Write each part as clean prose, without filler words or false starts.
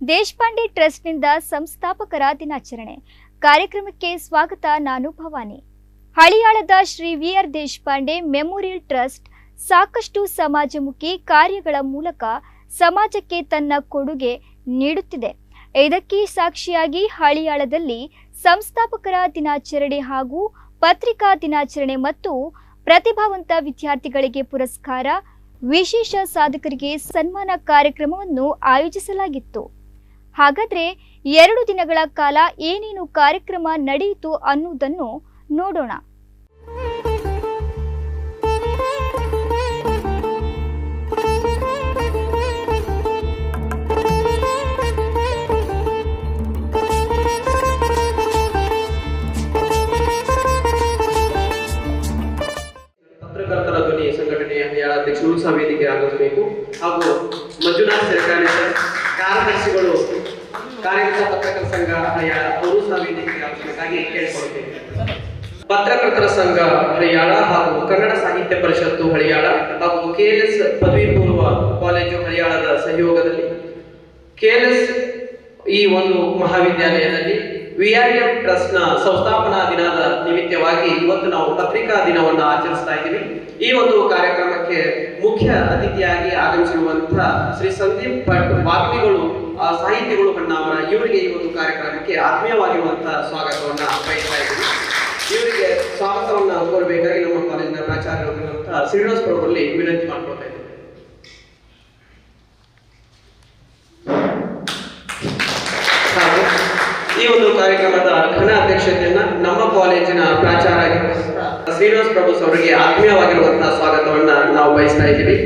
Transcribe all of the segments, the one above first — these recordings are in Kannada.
ದೇಶಪಾಂಡೆ ಟ್ರಸ್ಟ್ನಿಂದ ಸಂಸ್ಥಾಪಕರ ದಿನಾಚರಣೆ ಕಾರ್ಯಕ್ರಮಕ್ಕೆ ಸ್ವಾಗತ. ನಾನು ಭವಾನಿ. ಹಳಿಯಾಳದ ಶ್ರೀ ವಿ.ಆರ್. ದೇಶಪಾಂಡೆ ಮೆಮೋರಿಯಲ್ ಟ್ರಸ್ಟ್ ಸಾಕಷ್ಟು ಸಮಾಜಮುಖಿ ಕಾರ್ಯಗಳ ಮೂಲಕ ಸಮಾಜಕ್ಕೆ ತನ್ನ ಕೊಡುಗೆ ನೀಡುತ್ತಿದೆ. ಇದಕ್ಕೆ ಸಾಕ್ಷಿಯಾಗಿ ಹಳಿಯಾಳದಲ್ಲಿ ಸಂಸ್ಥಾಪಕರ ದಿನಾಚರಣೆ ಹಾಗೂ ಪತ್ರಿಕಾ ದಿನಾಚರಣೆ ಮತ್ತು ಪ್ರತಿಭಾವಂತ ವಿದ್ಯಾರ್ಥಿಗಳಿಗೆ ಪುರಸ್ಕಾರ, ವಿಶೇಷ ಸಾಧಕರಿಗೆ ಸನ್ಮಾನ ಕಾರ್ಯಕ್ರಮವನ್ನು ಆಯೋಜಿಸಲಾಗಿತ್ತು. ಹಾಗಾದ್ರೆ 2 ದಿನಗಳ ಕಾಲ ಏನೇನು ಕಾರ್ಯಕ್ರಮ ನಡೆಯಿತು ಅನ್ನುವುದನ್ನು ನೋಡೋಣ. ಪತ್ರಕರ್ತರ ಧ್ವನಿ ಸಂಘಟನೆಯ ಅಧ್ಯಕ್ಷರು ಸಹ ವೇದಿಕೆ ಆಗಬೇಕು ಹಾಗೂ ಮಂಜುನಾಥ್ ಸರ್ಕಾರಿ ಕಾರ್ಯದರ್ಶಿಗಳು ಕಾರ್ಯಕರ್ತ ಪತ್ರಕರ್ತರ ಸಂಘ ಹರಿಯಾಳ ಅವರು ಸಹ ವೇದಿಕೆ ಆಗಬೇಕಾಗಿ ಕೇಳಿಕೊಳ್ಳುತ್ತೇವೆ. ಪತ್ರಕರ್ತರ ಸಂಘ ಹರಿಯಾಳ ಹಾಗೂ ಕನ್ನಡ ಸಾಹಿತ್ಯ ಪರಿಷತ್ತು ಹರಿಯಾಳ ಹಾಗೂ ಕೆಎಲ್ಎಸ್ ಪದವಿ ಪೂರ್ವ ಕಾಲೇಜು ಹರಿಯಾಳದ ಸಹಯೋಗದಲ್ಲಿ ಕೆಎಲ್ಎಸ್ ಈ ಒಂದು ಮಹಾವಿದ್ಯಾಲಯದಲ್ಲಿ ವಿ.ಆರ್.ಎಂ. ಟ್ರಸ್ಟ್ ನ ಸಂಸ್ಥಾಪನಾ ದಿನದ ನಿಮಿತ್ತವಾಗಿ ಇವತ್ತು ನಾವು ಪತ್ರಿಕಾ ದಿನವನ್ನು ಆಚರಿಸ್ತಾ ಇದ್ದೀವಿ. ಈ ಒಂದು ಕಾರ್ಯಕ್ರಮಕ್ಕೆ ಮುಖ್ಯ ಅತಿಥಿಯಾಗಿ ಆಗಮಿಸಿರುವಂತಹ ಶ್ರೀ ಸಂದೀಪ್ ಭಟ್ ವಾಗ್ಮಿಗಳು, ಸಾಹಿತಿಗಳು ಹೊನ್ನಾವರ, ಇವರಿಗೆ ಈ ಒಂದು ಕಾರ್ಯಕ್ರಮಕ್ಕೆ ಆತ್ಮೀಯವಾಗಿರುವಂತಹ ಸ್ವಾಗತವನ್ನ ಬಯಸ್ತಾ ಇದ್ದೀವಿ. ಇವರಿಗೆ ಸ್ವಾಗತವನ್ನ ಕೋರಬೇಕಾಗಿ ನಮ್ಮ ಕಾಲೇಜಿನ ಪ್ರಾಚಾರ್ಯರಾಗಿರುವಂತಹ ಶ್ರೀನಿವಾಸ್ ಪ್ರಭುರಲ್ಲಿ ವಿನಂತಿ ಮಾಡ್ಕೊಳ್ತಾ ಇದ್ದೀವಿ. ಈ ಒಂದು ಕಾರ್ಯಕ್ರಮದ ಘನ ಅಧ್ಯಕ್ಷತೆಯನ್ನ ನಮ್ಮ ಕಾಲೇಜಿನ ಪ್ರಾಚಾರ್ಯ ಶ್ರೀನಿವಾಸ್ ಪ್ರಭು ಅವರಿಗೆ ಆತ್ಮೀಯವಾಗಿರುವಂತಹ ಸ್ವಾಗತವನ್ನ ನಾವು ಬಯಸ್ತಾ ಇದ್ದೀವಿ.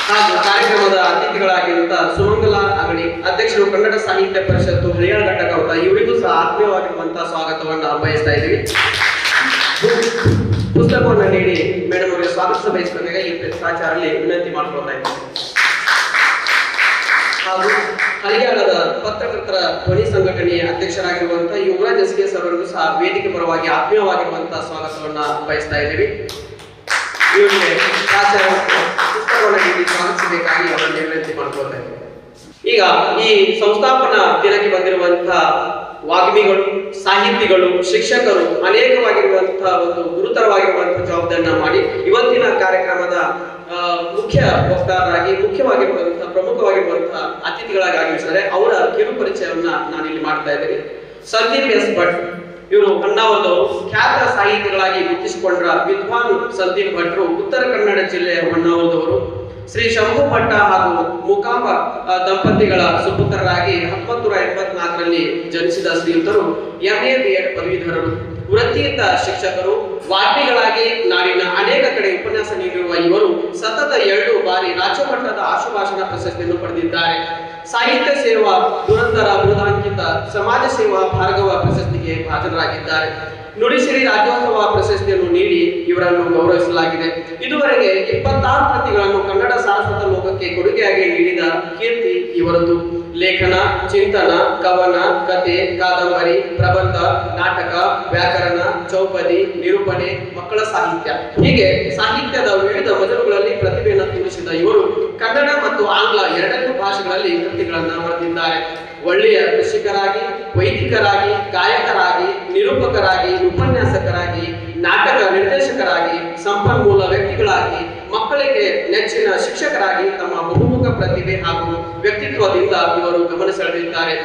ಹಾಗೂ ಕಾರ್ಯಕ್ರಮದ ಅತಿಥಿಗಳಾಗಿರುವಂತಹ ಸುಮಂಗಲ ಅಗಡಿ, ಅಧ್ಯಕ್ಷರು ಕನ್ನಡ ಸಾಹಿತ್ಯ ಪರಿಷತ್ತು ಹರಿಯಾಳ ಘಟಕ, ಇವರಿಗೂ ಸಹ ಆತ್ಮೀಯವಾಗಿರುವಂತಹ ಸ್ವಾಗತವನ್ನ ಬಯಸ್ತಾ ಇದ್ದೀವಿ. ಪುಸ್ತಕವನ್ನು ನೀಡಿ ಮೇಡಮ್ ಅವರಿಗೆ ಸ್ವಾಗತ ಬಯಸಬೇಕಾಗಿ ಈ ಪ್ರಾಚಾರ್ಯರಲ್ಲಿ ವಿನಂತಿ ಮಾಡ್ಕೊಳ್ತಾ ಇದ್ದೀವಿ. ಹಾಗೂ ಹರಿಯಾಳದ ಪತ್ರಕರ್ತರ ಧ್ವನಿ ಸಂಘಟನೆಯ ಅಧ್ಯಕ್ಷರಾಗಿರುವಂತಹ ಯುವರಾಜ್ ಎಸ್.ಕೆ. ಅವರಿಗೂ ಸಹ ವೇದಿಕೆ ಪರವಾಗಿ ಆತ್ಮೀಯವಾಗಿರುವಂತಹ ಸ್ವಾಗತವನ್ನ ಬಯಸ್ತಾ ಇದ್ದೀವಿ. ಇವರಿಗೆ ಪುಸ್ತಕವನ್ನು ನೀಡಿ ಸ್ವಾಗತಿಸಬೇಕಾಗಿ ಅವರನ್ನು ವಿನಂತಿ ಮಾಡ್ಕೊಳ್ತಾ ಇದ್ದೀವಿ. ಈಗ ಈ ಸಂಸ್ಥಾಪನಾ ದಿನಕ್ಕೆ ಬಂದಿರುವಂತಹ ವಾಗ್ಮಿಗಳು, ಸಾಹಿತಿಗಳು, ಶಿಕ್ಷಕರು ಅನೇಕವಾಗಿರುವಂತಹ ಒಂದು ಗುರುತರವಾಗಿರುವಂತಹ ಜವಾಬ್ದಾರಿಯನ್ನ ಮಾಡಿ ಇವತ್ತಿನ ಕಾರ್ಯಕ್ರಮದ ಮುಖ್ಯ ವಕ್ತಾರರಾಗಿ ಮುಖ್ಯವಾಗಿರುವಂತಹ ಪ್ರಮುಖವಾಗಿರುವಂತಹ ಅತಿಥಿಗಳಾಗಿ ಆಗಮಿಸಿದರೆ ಅವರ ಕಿರು ಪರಿಚಯವನ್ನ ನಾನು ಇಲ್ಲಿ ಮಾಡ್ತಾ ಇದ್ದೇನೆ. ಸಂದೀಪ್ ಎಸ್. ಭಟ್ ಇವರು ಹೊನ್ನಾವರದವರು. ಖ್ಯಾತ ಸಾಹಿತಿಗಳಾಗಿ ಗುರುತಿಸಿಕೊಂಡ್ರ ವಿದ್ವಾನ್ ಸಂದೀಪ್ ಭಟ್ರು ಉತ್ತರ ಕನ್ನಡ ಜಿಲ್ಲೆಯ ಹೊನ್ನಾವರದವರು. ಶ್ರೀ ಶಂಭು ಭಟ್ಟ ಹಾಗೂ ಮುಕಾಂಬ ದಂಪತಿಗಳ ಸುಪುತ್ರರಾಗಿ 1984ರಲ್ಲಿ ಜನಿಸಿದ ಶ್ರೀಯುತರು MA B.Ed ಪದವೀಧರರು. ವೃತ್ತಿಯಿಂದ ಶಿಕ್ಷಕರು, ವಾಗ್ಮಿಗಳಾಗಿ ನಾಡಿನ ಅನೇಕ ಕಡೆ ಉಪನ್ಯಾಸ ನೀಡಿರುವ ಇವರು ಸತತ 2 ಬಾರಿ ರಾಜ್ಯ ಮಟ್ಟದ ಆಶುಭಾಷಣ ಪ್ರಶಸ್ತಿಯನ್ನು ಪಡೆದಿದ್ದಾರೆ. ಸಾಹಿತ್ಯ ಸೇವಾ ದುರಂತರ ಬಿರುದಾಂಕಿತ ಸಮಾಜ ಸೇವಾ ಭಾರ್ಗವ ಪ್ರಶಸ್ತಿಗೆ ಭಾಜನರಾಗಿದ್ದಾರೆ. ನುಡಿಸಿರಿ ರಾಜ್ಯೋತ್ಸವ ಪ್ರಶಸ್ತಿಯನ್ನು ನೀಡಿ ಇವರನ್ನು ಗೌರವಿಸಲಾಗಿದೆ. ಇದುವರೆಗೆ 26 ಕೃತಿಗಳನ್ನು ಕನ್ನಡ ಸಾರಸ್ವತ ಲೋಕಕ್ಕೆ ಕೊಡುಗೆಯಾಗಿ ನೀಡಿದ ಕೀರ್ತಿ ಇವರದ್ದು. ಲೇಖನ, ಚಿಂತನ, ಕವನ, ಕತೆ, ಕಾದಂಬರಿ, ಪ್ರಬಂಧ, ನಾಟಕ, ವ್ಯಾಕರಣ, ಚೌಪದಿ, ನಿರೂಪಣೆ, ಮಕ್ಕಳ ಸಾಹಿತ್ಯ ಹೀಗೆ ಸಾಹಿತ್ಯದ ವಿವಿಧ ಮಜಲುಗಳಲ್ಲಿ ಪ್ರತಿಭೆಯನ್ನು ತೋರಿಸಿದ ಇವರು ಕನ್ನಡ ಮತ್ತು ಆಂಗ್ಲ ಎರಡನ್ನೂ ಭಾಷೆಗಳಲ್ಲಿ ಕೃತಿಗಳನ್ನ ಬರೆದಿದ್ದಾರೆ. ಒಳ್ಳೆಯ ಕೃಷಿಕರಾಗಿ, ವೈದಿಕರಾಗಿ, ಗಾಯಕರಾಗಿ, ನಿರೂಪಕರಾಗಿ, ಉಪನ್ಯಾಸಕರಾಗಿ, ನಾಟಕ ನಿರ್ದೇಶಕರಾಗಿ, ಸಂಪನ್ಮೂಲ ವ್ಯಕ್ತಿಗಳಾಗಿ, ಮಕ್ಕಳಿಗೆ ನೆಚ್ಚಿನ ಶಿಕ್ಷಕರಾಗಿ ತಮ್ಮ ಬಹುಮುಖ ಪ್ರತಿಭೆ ಹಾಗೂ ವ್ಯಕ್ತಿತ್ವದಿಂದ ಇವರು ಗಮನ ಸೆಳೆದಿದ್ದಾರೆ.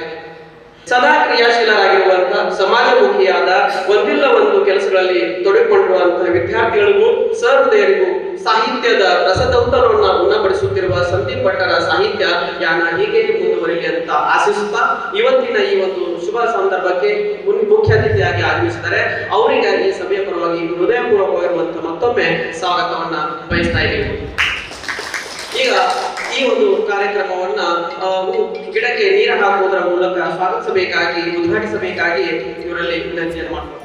ಸದಾ ಕ್ರಿಯಾಶೀಲರಾಗಿರುವಂತಹ ಸಮಾಜಮುಖಿಯಾದ ಒಂದಿಲ್ಲ ಒಂದು ಕೆಲಸಗಳಲ್ಲಿ ತೊಡಗಿಕೊಂಡಿರುವಂತಹ ವಿದ್ಯಾರ್ಥಿಗಳಿಗೂ ಸಹೃದಯರಿಗೂ ಸಾಹಿತ್ಯದ ರಸದೌತಣವನ್ನ ಉಣಬಡಿಸುತ್ತಿರುವ ಸಂದೀಪ್ ಭಟ್ಟರ ಸಾಹಿತ್ಯ ಯಾನ ಹೀಗೆ ಮುಂದುವರಿಲಿ ಅಂತ ಆಶಿಸುತ್ತಾ ಇವತ್ತಿನ ಈ ಒಂದು ಶುಭ ಸಂದರ್ಭಕ್ಕೆ ಮುಖ್ಯ ಅತಿಥಿಯಾಗಿ ಆಗಮಿಸಿದರೆ ಅವರಿಗೆ ಈ ಸಭೆಯ ಪರವಾಗಿ ಹೃದಯಪೂರ್ವಕವಾಗಿರುವಂತಹ ಮತ್ತೊಮ್ಮೆ ಸ್ವಾಗತವನ್ನ ಬಯಸ್ತಾ ಇದ್ದೀವಿ. ಈಗ ಈ ಒಂದು ಕಾರ್ಯಕ್ರಮವನ್ನ ಗಿಡಕ್ಕೆ ನೀರು ಹಾಕುವುದರ ಮೂಲಕ ಸ್ವಾಗತಿಸಬೇಕಾಗಿ, ಉದ್ಘಾಟಿಸಬೇಕಾಗಿ ಇವರಲ್ಲಿ ವಿನಂತಿಯನ್ನು ಮಾಡ್ತಾರೆ.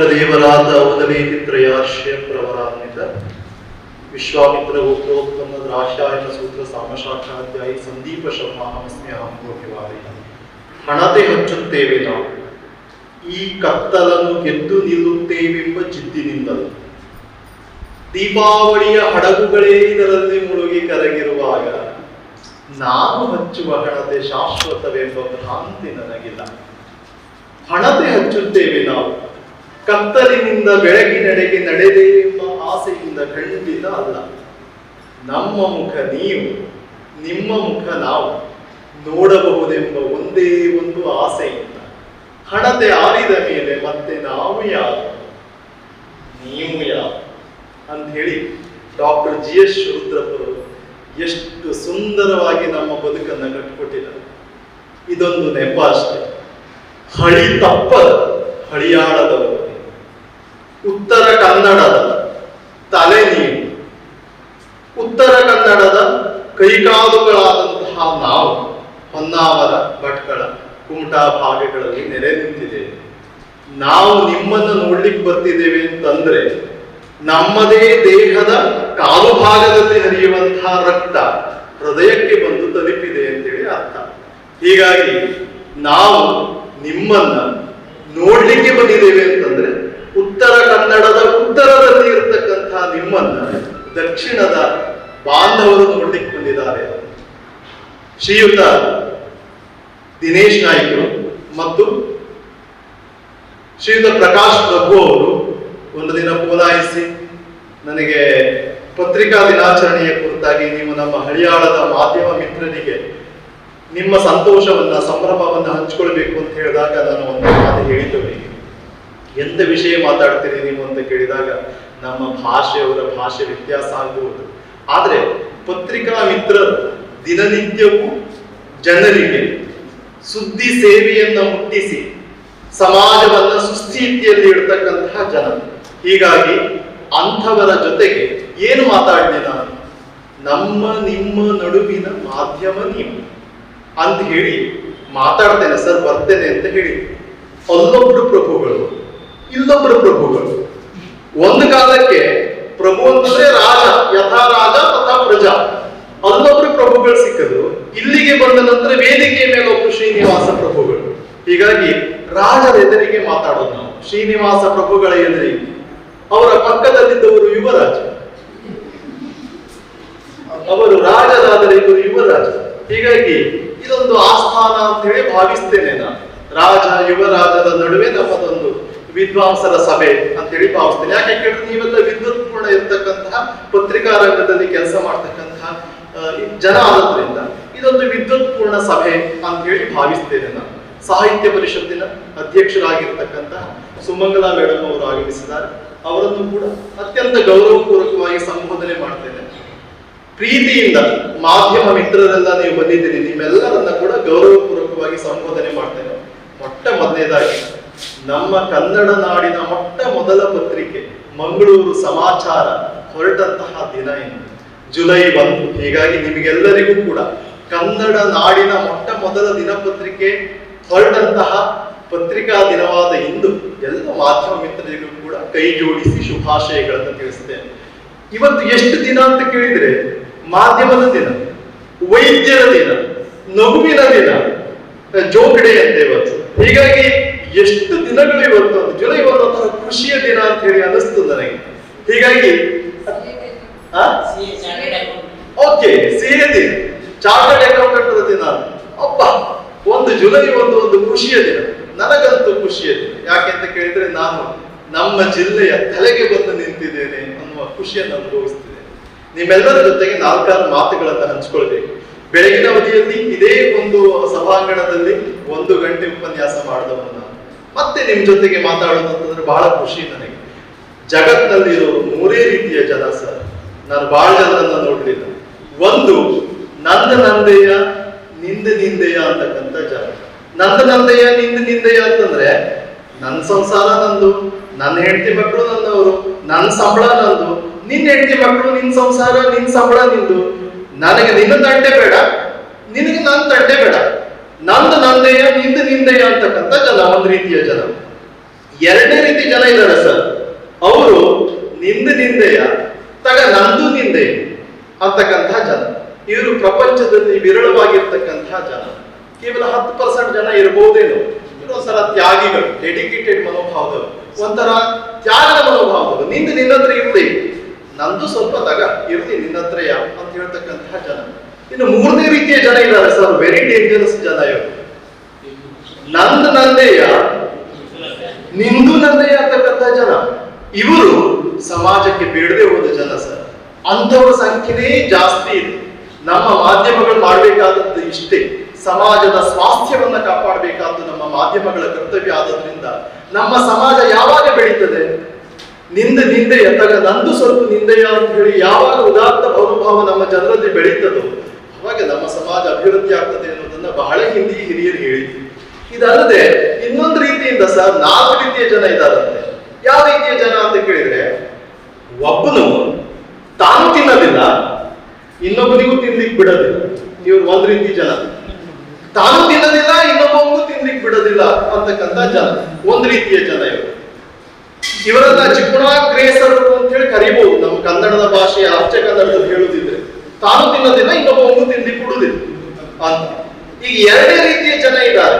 ವಿಶ್ವಾಮಿತ್ರದೇವರಾದ ಅವಧವೇತಿ ತ್ರಯಾರ್ಷ್ಯ ಪ್ರವರಾನ್ವಿತ ವಿಶ್ವಾಮಿತ್ರ ಉತ್ತರೋತ್ಪನ್ನದ ರಾಶಾಯನ ಸೂತ್ರ ಸಾಮಶಾಖಾಧ್ಯಾಯಿ ಸಂದೀಪ ಶರ್ಮಾಹಮಸ್ಮಿ ಅಹಂಭೋಗಿವಾರಿ. ಹಣತೆ ಹಚ್ಚುತ್ತೇವೆ ನಾವು, ಈ ಕತ್ತಲನ್ನು ಗೆದ್ದು ನಿಲ್ಲುತ್ತೇವೆಂಬ ಜಿದ್ದಿನಿಂದಲೂ. ದೀಪಾವಳಿಯ ಹಡಗುಗಳೇ ಇದರಲ್ಲಿ ಮುಳುಗಿ ಕರಗಿರುವಾಗ ನಾನು ಹಚ್ಚುವ ಹಣತೆ ಶಾಶ್ವತವೆಂಬ ಭ್ರಾಂತಿ ನನಗಿಲ್ಲ. ಹಣತೆ ಹಚ್ಚುತ್ತೇವೆ ನಾವು, ಕತ್ತಲಿನಿಂದ ಬೆಳಗಿನೆಡೆಗೆ ನಡೆದೇ ಎಂಬ ಆಸೆಯಿಂದ ಖಂಡಿತ ಅಲ್ಲ. ನಮ್ಮ ಮುಖ ನೀವು, ನಿಮ್ಮ ಮುಖ ನಾವು ನೋಡಬಹುದೆಂಬ ಒಂದೇ ಒಂದು ಆಸೆಯಿಂದ ಹಣತೆ ಆರಿದ ಮೇಲೆ ಮತ್ತೆ ನಾವು ಯಾರು, ನೀವು ಯಾರು ಅಂತ ಹೇಳಿ ಡಾಕ್ಟರ್ GS ರುದ್ರಪ್ಪರು ಎಷ್ಟು ಸುಂದರವಾಗಿ ನಮ್ಮ ಬದುಕನ್ನು ಕಟ್ಟಿಕೊಟ್ಟಿದ್ದಾರೆ. ಇದೊಂದು ನೆಪ ಅಷ್ಟೇ. ಹಳಿ ತಪ್ಪದ ಹಳಿಯಾಳದವರು, ಉತ್ತರ ಕನ್ನಡದ ತಲೆ ನೀವು, ಉತ್ತರ ಕನ್ನಡದ ಕೈಕಾಲುಗಳಾದಂತಹ ನಾವು ಹೊನ್ನಾವರ, ಭಟ್ಕಳ, ಕುಮಟಾ ಭಾಗಗಳಲ್ಲಿ ನೆಲೆ ನಿಂತಿದ್ದೇವೆ. ನಾವು ನಿಮ್ಮನ್ನು ನೋಡ್ಲಿಕ್ಕೆ ಬರ್ತಿದ್ದೇವೆ ಅಂತಂದ್ರೆ ನಮ್ಮದೇ ದೇಹದ ಕಾಲು ಭಾಗದಲ್ಲಿ ಹರಿಯುವಂತಹ ರಕ್ತ ಹೃದಯಕ್ಕೆ ಬಂದು ತಲುಪಿದೆ ಅಂತೇಳಿ ಅರ್ಥ. ಹೀಗಾಗಿ ನಾವು ನಿಮ್ಮನ್ನ ನೋಡ್ಲಿಕ್ಕೆ ಬಂದಿದ್ದೇವೆ ಅಂತಂದ್ರೆ ಉತ್ತರ ಕನ್ನಡದ ಉತ್ತರದಲ್ಲಿ ಇರತಕ್ಕಂತಹ ನಿಮ್ಮನ್ನ ದಕ್ಷಿಣದ ಬಾಂಧವರು ನೋಡ್ಲಿಕ್ಕೆ ಬಂದಿದ್ದಾರೆ. ಶ್ರೀಯುತ ದಿನೇಶ್ ನಾಯ್ಕರು ಮತ್ತು ಶ್ರೀಯುತ ಪ್ರಕಾಶ್ ಪ್ರಭು ಅವರು ಒಂದು ದಿನ ಪೋಲಾಯಿಸಿ ನನಗೆ ಪತ್ರಿಕಾ ದಿನಾಚರಣೆಯ ಕುರಿತಾಗಿ ನೀವು ನಮ್ಮ ಹಳಿಯಾಳದ ಮಾಧ್ಯಮ ಮಿತ್ರರಿಗೆ ನಿಮ್ಮ ಸಂತೋಷವನ್ನ, ಸಂಭ್ರಮವನ್ನ ಹಂಚಿಕೊಳ್ಬೇಕು ಅಂತ ಹೇಳಿದಾಗ ನಾನು ಒಂದು ಮಾತು ಹೇಳಿದ್ದೇವೆ. ಎಂತ ವಿಷಯ ಮಾತಾಡ್ತೀರಿ ನೀವು ಅಂತ ಕೇಳಿದಾಗ ನಮ್ಮ ಭಾಷೆಯವರ ಭಾಷೆ ವ್ಯತ್ಯಾಸ ಆಗಬಹುದು, ಆದ್ರೆ ಪತ್ರಿಕಾ ಮಿತ್ರರು ದಿನನಿತ್ಯವೂ ಜನರಿಗೆ ಸುದ್ದಿ ಸೇವೆಯನ್ನ ಮುಟ್ಟಿಸಿ ಸಮಾಜವನ್ನ ಸುಸ್ಥಿತಿಯಲ್ಲಿ ಇಡ್ತಕ್ಕಂತಹ ಜನ. ಹೀಗಾಗಿ ಅಂಥವರ ಜೊತೆಗೆ ಏನು ಮಾತಾಡಲಿ ನಾನು, ನಮ್ಮ ನಿಮ್ಮ ನಡುವಿನ ಮಾಧ್ಯಮ ನೀವು ಅಂತ ಹೇಳಿ ಮಾತಾಡ್ತೇನೆ ಸರ್, ಬರ್ತೇನೆ ಅಂತ ಹೇಳಿ. ಅಲ್ಲೊಬ್ರು ಪ್ರಭುಗಳು, ಇಲ್ಲೊಬ್ರು ಪ್ರಭುಗಳು. ಒಂದು ಕಾಲಕ್ಕೆ ಪ್ರಭು ಅಂತಂದ್ರೆ ರಾಜ, ಯಥಾ ರಾಜ ತಥಾ ಪ್ರಜಾ. ಅಲ್ಲೊಬ್ರು ಪ್ರಭುಗಳು ಸಿಕ್ಕರು, ಇಲ್ಲಿಗೆ ಬಂದ ನಂತರ ವೇದಿಕೆಯ ಮೇಲೆ ಒಬ್ರು ಶ್ರೀನಿವಾಸ ಪ್ರಭುಗಳು. ಹೀಗಾಗಿ ರಾಜರ ಎದುರಿಗೆ ಮಾತಾಡೋದು ನಾವು, ಶ್ರೀನಿವಾಸ ಪ್ರಭುಗಳ ಎದುರಿಗೆ. ಅವರ ಪಕ್ಕದಲ್ಲಿದ್ದವರು ಯುವರಾಜ, ಅವರು ರಾಜರಾದರೆ ಇವರು ಯುವರಾಜ. ಹೀಗಾಗಿ ಇದೊಂದು ಆಸ್ಥಾನ ಅಂತ ಹೇಳಿ ಭಾವಿಸ್ತೇನೆ ನಾನು. ರಾಜ ಯುವರಾಜರ ನಡುವೆ ನಮ್ಮದೊಂದು ವಿದ್ವಾಂಸರ ಸಭೆ ಅಂತ ಹೇಳಿ ಭಾವಿಸ್ತೇನೆ. ಯಾಕೆ ಕೇಳಿದ್ರೆ ನೀವೆಲ್ಲ ವಿದ್ವತ್ ಪೂರ್ಣ ಇರತಕ್ಕಂತಹ ಪತ್ರಿಕಾ ರಂಗದಲ್ಲಿ ಕೆಲಸ ಮಾಡ್ತಕ್ಕಂತಹ ಜನ ಆದ್ರಿಂದ ಇದೊಂದು ವಿದ್ವತ್ ಪೂರ್ಣ ಸಭೆ ಅಂತ ಹೇಳಿ ಭಾವಿಸ್ತೇನೆ ನಾನು. ಸಾಹಿತ್ಯ ಪರಿಷತ್ತಿನ ಅಧ್ಯಕ್ಷರಾಗಿರ್ತಕ್ಕಂತಹ ಸುಮಂಗಲಾ ಮೇಡಮ್ ಅವರು ಆಗಮಿಸಿದ್ದಾರೆ. ಅವರನ್ನು ಕೂಡ ಅತ್ಯಂತ ಗೌರವಪೂರ್ವಕವಾಗಿ ಸಂಬೋಧನೆ ಮಾಡ್ತೇನೆ. ಪ್ರೀತಿಯಿಂದ ಮಾಧ್ಯಮ ಮಿತ್ರರೆಲ್ಲ ನೀವು ಬಂದಿದ್ದೀರಿ, ನಿಮ್ಮೆಲ್ಲರನ್ನ ಕೂಡ ಗೌರವಪೂರ್ವಕವಾಗಿ ಸಂಬೋಧನೆ ಮಾಡ್ತೇನೆ. ಮೊಟ್ಟ ಮೊದಲನೇದಾಗಿ ನಮ್ಮ ಕನ್ನಡ ನಾಡಿನ ಮೊಟ್ಟ ಮೊದಲ ಪತ್ರಿಕೆ ಮಂಗಳೂರು ಸಮಾಚಾರ ಹೊರಟಂತಹ ದಿನ ಇನ್ನು ಜುಲೈ 1. ಹೀಗಾಗಿ ನಿಮಗೆಲ್ಲರಿಗೂ ಕೂಡ ಕನ್ನಡ ನಾಡಿನ ಮೊಟ್ಟ ಮೊದಲ ದಿನಪತ್ರಿಕೆ ಹೊರಟಂತಹ ಪತ್ರಿಕಾ ದಿನವಾದ ಇಂದು ಎಲ್ಲ ಮಾಧ್ಯಮ ಮಿತ್ರರಿಗೂ ಕೂಡ ಕೈ ಜೋಡಿಸಿ ಶುಭಾಶಯಗಳನ್ನು ತಿಳಿಸ್ತೇನೆ. ಇವತ್ತು ಎಷ್ಟು ದಿನ ಅಂತ ಕೇಳಿದ್ರೆ ಮಾಧ್ಯಮದ ದಿನ, ವೈದ್ಯರ ದಿನ, ನಗುವಿನ ದಿನ, ಜೋಕಡೆ ಅಂತ ಇವತ್ತು. ಹೀಗಾಗಿ ಎಷ್ಟು ದಿನಗಳು ಇವತ್ತು ಜುಲೈ 1 ಒಂಥರ ಖುಷಿಯ ದಿನ ಅಂತ ಹೇಳಿ ಅನಿಸ್ತು ನನಗೆ. ಹೀಗಾಗಿ ಓಕೆ, ಸಿಹಿ ದಿನ, ಚಾರ್ಟರ್ಡ್ ಅಕೌಂಟೆಂಟ್ ದಿನ. ಅಪ್ಪ, ಒಂದು ಜುಲೈ 1 ಒಂದು ಖುಷಿಯ ದಿನ, ನನಗಂತೂ ಖುಷಿಯ ದಿನ. ಯಾಕೆ ಅಂತ ಕೇಳಿದ್ರೆ ನಾನು ನಮ್ಮ ಜಿಲ್ಲೆಯ ತಲೆಗೆ ಬಂದು ನಿಂತಿದ್ದೇನೆ ಅನ್ನುವ ಖುಷಿಯನ್ನು ಅನುಭವಿಸ್ತಿದ್ದೇನೆ. ನಿಮ್ಮೆಲ್ಲರ ಜೊತೆಗೆ 4-6 ಮಾತುಗಳನ್ನು ಹಂಚಿಕೊಳ್ಬೇಕು. ಬೆಳಗಿನ ಅವಧಿಯಲ್ಲಿ ಇದೇ ಒಂದು ಸಭಾಂಗಣದಲ್ಲಿ 1 ಗಂಟೆ ಉಪನ್ಯಾಸ ಮಾಡಿದವನು ನಾನು. ಮತ್ತೆ ನಿಮ್ ಜೊತೆಗೆ ಮಾತಾಡೋದಂತಂದ್ರೆ ಬಹಳ ಖುಷಿ ನನಗೆ. ಜಗತ್ನಲ್ಲಿರೋ 3 ರೀತಿಯ ಜನ ಸರ್, ನಾನು ಬಹಳ ಜನರನ್ನ ನೋಡ್ಲಿಲ್ಲ. ಒಂದು ನಂದೆಯ ನಿಂದೆಯ ಅಂತಕ್ಕಂಥ ಜನ. ನಂದೆಯ ನಿಂದೆಯ ಅಂತಂದ್ರೆ ನನ್ನ ಸಂಸಾರ ನಂದು, ನನ್ನ ಹೆಂಡತಿ ಮಕ್ಕಳು ನನ್ನವರು, ನನ್ನ ಸಂಬಳ ನಂದು, ನಿನ್ನ ಹೆಂಡತಿ ಮಕ್ಕಳು, ನಿನ್ ಸಂಸಾರ, ನಿನ್ ಸಂಬಳ ನಿಂದು, ನನಗೆ ನಿನ್ನ ತಂಟೆ ಬೇಡ, ನಿನಗೆ ನನ್ನ ತಂಟೆ ಬೇಡ, ನಂದೆಯ ನಿಂದೆಯ ಅಂತಕ್ಕಂಥ ಜನ ಒಂದು ರೀತಿಯ ಜನ. ಎರಡನೇ ರೀತಿ ಜನ ಇದ್ದಾರೆ ಸರ್. ಅವರು ನಿಂದೆಯ ತಗ ನಂದು ನಿಂದೆ ಅಂತಕ್ಕಂಥ ಜನ. ಇವರು ಪ್ರಪಂಚದಲ್ಲಿ ವಿರಳವಾಗಿರ್ತಕ್ಕಂಥ ಜನ. ಕೇವಲ 10% ಜನ ಇರಬಹುದೇನೋ. ಇವರು ಒಂಥರ ತ್ಯಾಗಿಗಳು, ಡೆಡಿಕೇಟೆಡ್ ಮನೋಭಾವದವರು, ಒಂಥರ ತ್ಯಾಗದ ಮನೋಭಾವದವರು. ನಿನ್ನ ಹತ್ರ ಇರಲಿ, ನಂದು ಸ್ವಲ್ಪ ತಗ ಇರ್ಲಿ ನಿನ್ನ ಹತ್ರಯ ಅಂತ ಹೇಳ್ತಕ್ಕಂತಹ ಜನ. ಇನ್ನು ಮೂರನೇ ರೀತಿಯ ಜನ ಇದ್ದಾರೆ ಸರ್, ವೆರಿ ಡೇಂಜರಸ್ ಜನ ಇವರು. ನಂದೆಯ ನಿಂದು ನಂದೆಯ ಅಂತಕ್ಕಂಥ ಜನ. ಇವರು ಸಮಾಜಕ್ಕೆ ಬೇಡದೆ ಹೋದ ಜನ ಸರ್. ಅಂಥವರ ಸಂಖ್ಯೆನೇ ಜಾಸ್ತಿ ಇದೆ. ನಮ್ಮ ಮಾಧ್ಯಮಗಳು ಮಾಡಬೇಕಾದದ್ದು ಇಷ್ಟೇ, ಸಮಾಜದ ಸ್ವಾಸ್ಥ್ಯವನ್ನ ಕಾಪಾಡಬೇಕಾದ್ದು ನಮ್ಮ ಮಾಧ್ಯಮಗಳ ಕರ್ತವ್ಯ. ಆದ್ರಿಂದ ನಮ್ಮ ಸಮಾಜ ಯಾವಾಗ ಬೆಳೀತದೆ, ನಿಂದೆಯ ತಗ ನಂದು ಸ್ವಲ್ಪ ನಿಂದೆಯ ಅಂತ ಹೇಳಿ ಯಾವಾಗ ಉದಾತ್ತ ಮನೋಭಾವ ನಮ್ಮ ಜನರಲ್ಲಿ ಬೆಳೀತದೋ ಅವಾಗ ನಮ್ಮ ಸಮಾಜ ಅಭಿವೃದ್ಧಿ ಆಗ್ತದೆ ಅನ್ನೋದನ್ನ ಬಹಳ ಹಿಂದಿ ಹಿರಿಯರು ಹೇಳಿದ್ರು. ಇದಲ್ಲದೆ ಇನ್ನೊಂದು ರೀತಿಯಿಂದ ಸರ್ 4 ರೀತಿಯ ಜನ ಇದ್ದಾರಂತೆ. ಯಾವ ರೀತಿಯ ಜನ ಅಂತ ಕೇಳಿದ್ರೆ, ಒಬ್ಬನು ತಾನು ತಿನ್ನೋದಿಲ್ಲ, ಇನ್ನೊಬ್ಬನಿಗೂ ತಿನ್ಲಿಕ್ಕೆ ಬಿಡೋದಿಲ್ಲ. ಇವ್ರು ಒಂದ್ ರೀತಿ ಜನ. ತಾನು ತಿನ್ನೋದಿಲ್ಲ, ಇನ್ನೊಬ್ಬನಿಗೂ ತಿನ್ಲಿಕ್ಕೆ ಬಿಡೋದಿಲ್ಲ ಅಂತಕ್ಕಂಥ ಜನ ಒಂದ್ ರೀತಿಯ ಜನ ಇವರು. ಇವರನ್ನ ಜಿಪುಣಾಗ್ರೇಸರು ಅಂತ ಹೇಳಿ ಕರಿಬಹುದು ನಮ್ಮ ಕನ್ನಡದ ಭಾಷೆಯ ಅಚ್ಚ ಕನ್ನಡದಲ್ಲಿ ಹೇಳುದಿದ್ರೆ. ತಾನು ತಿನ್ನೋದಿಲ್ಲ, ಇನ್ನೊಬ್ಬನಿಗೂ ತಿನ್ಲಿಕ್ಕೆ ಬಿಡುದಿಲ್ಲ ಅಂತ. ಈಗ ಎರಡನೇ ರೀತಿಯ ಜನ ಇದ್ದಾರೆ.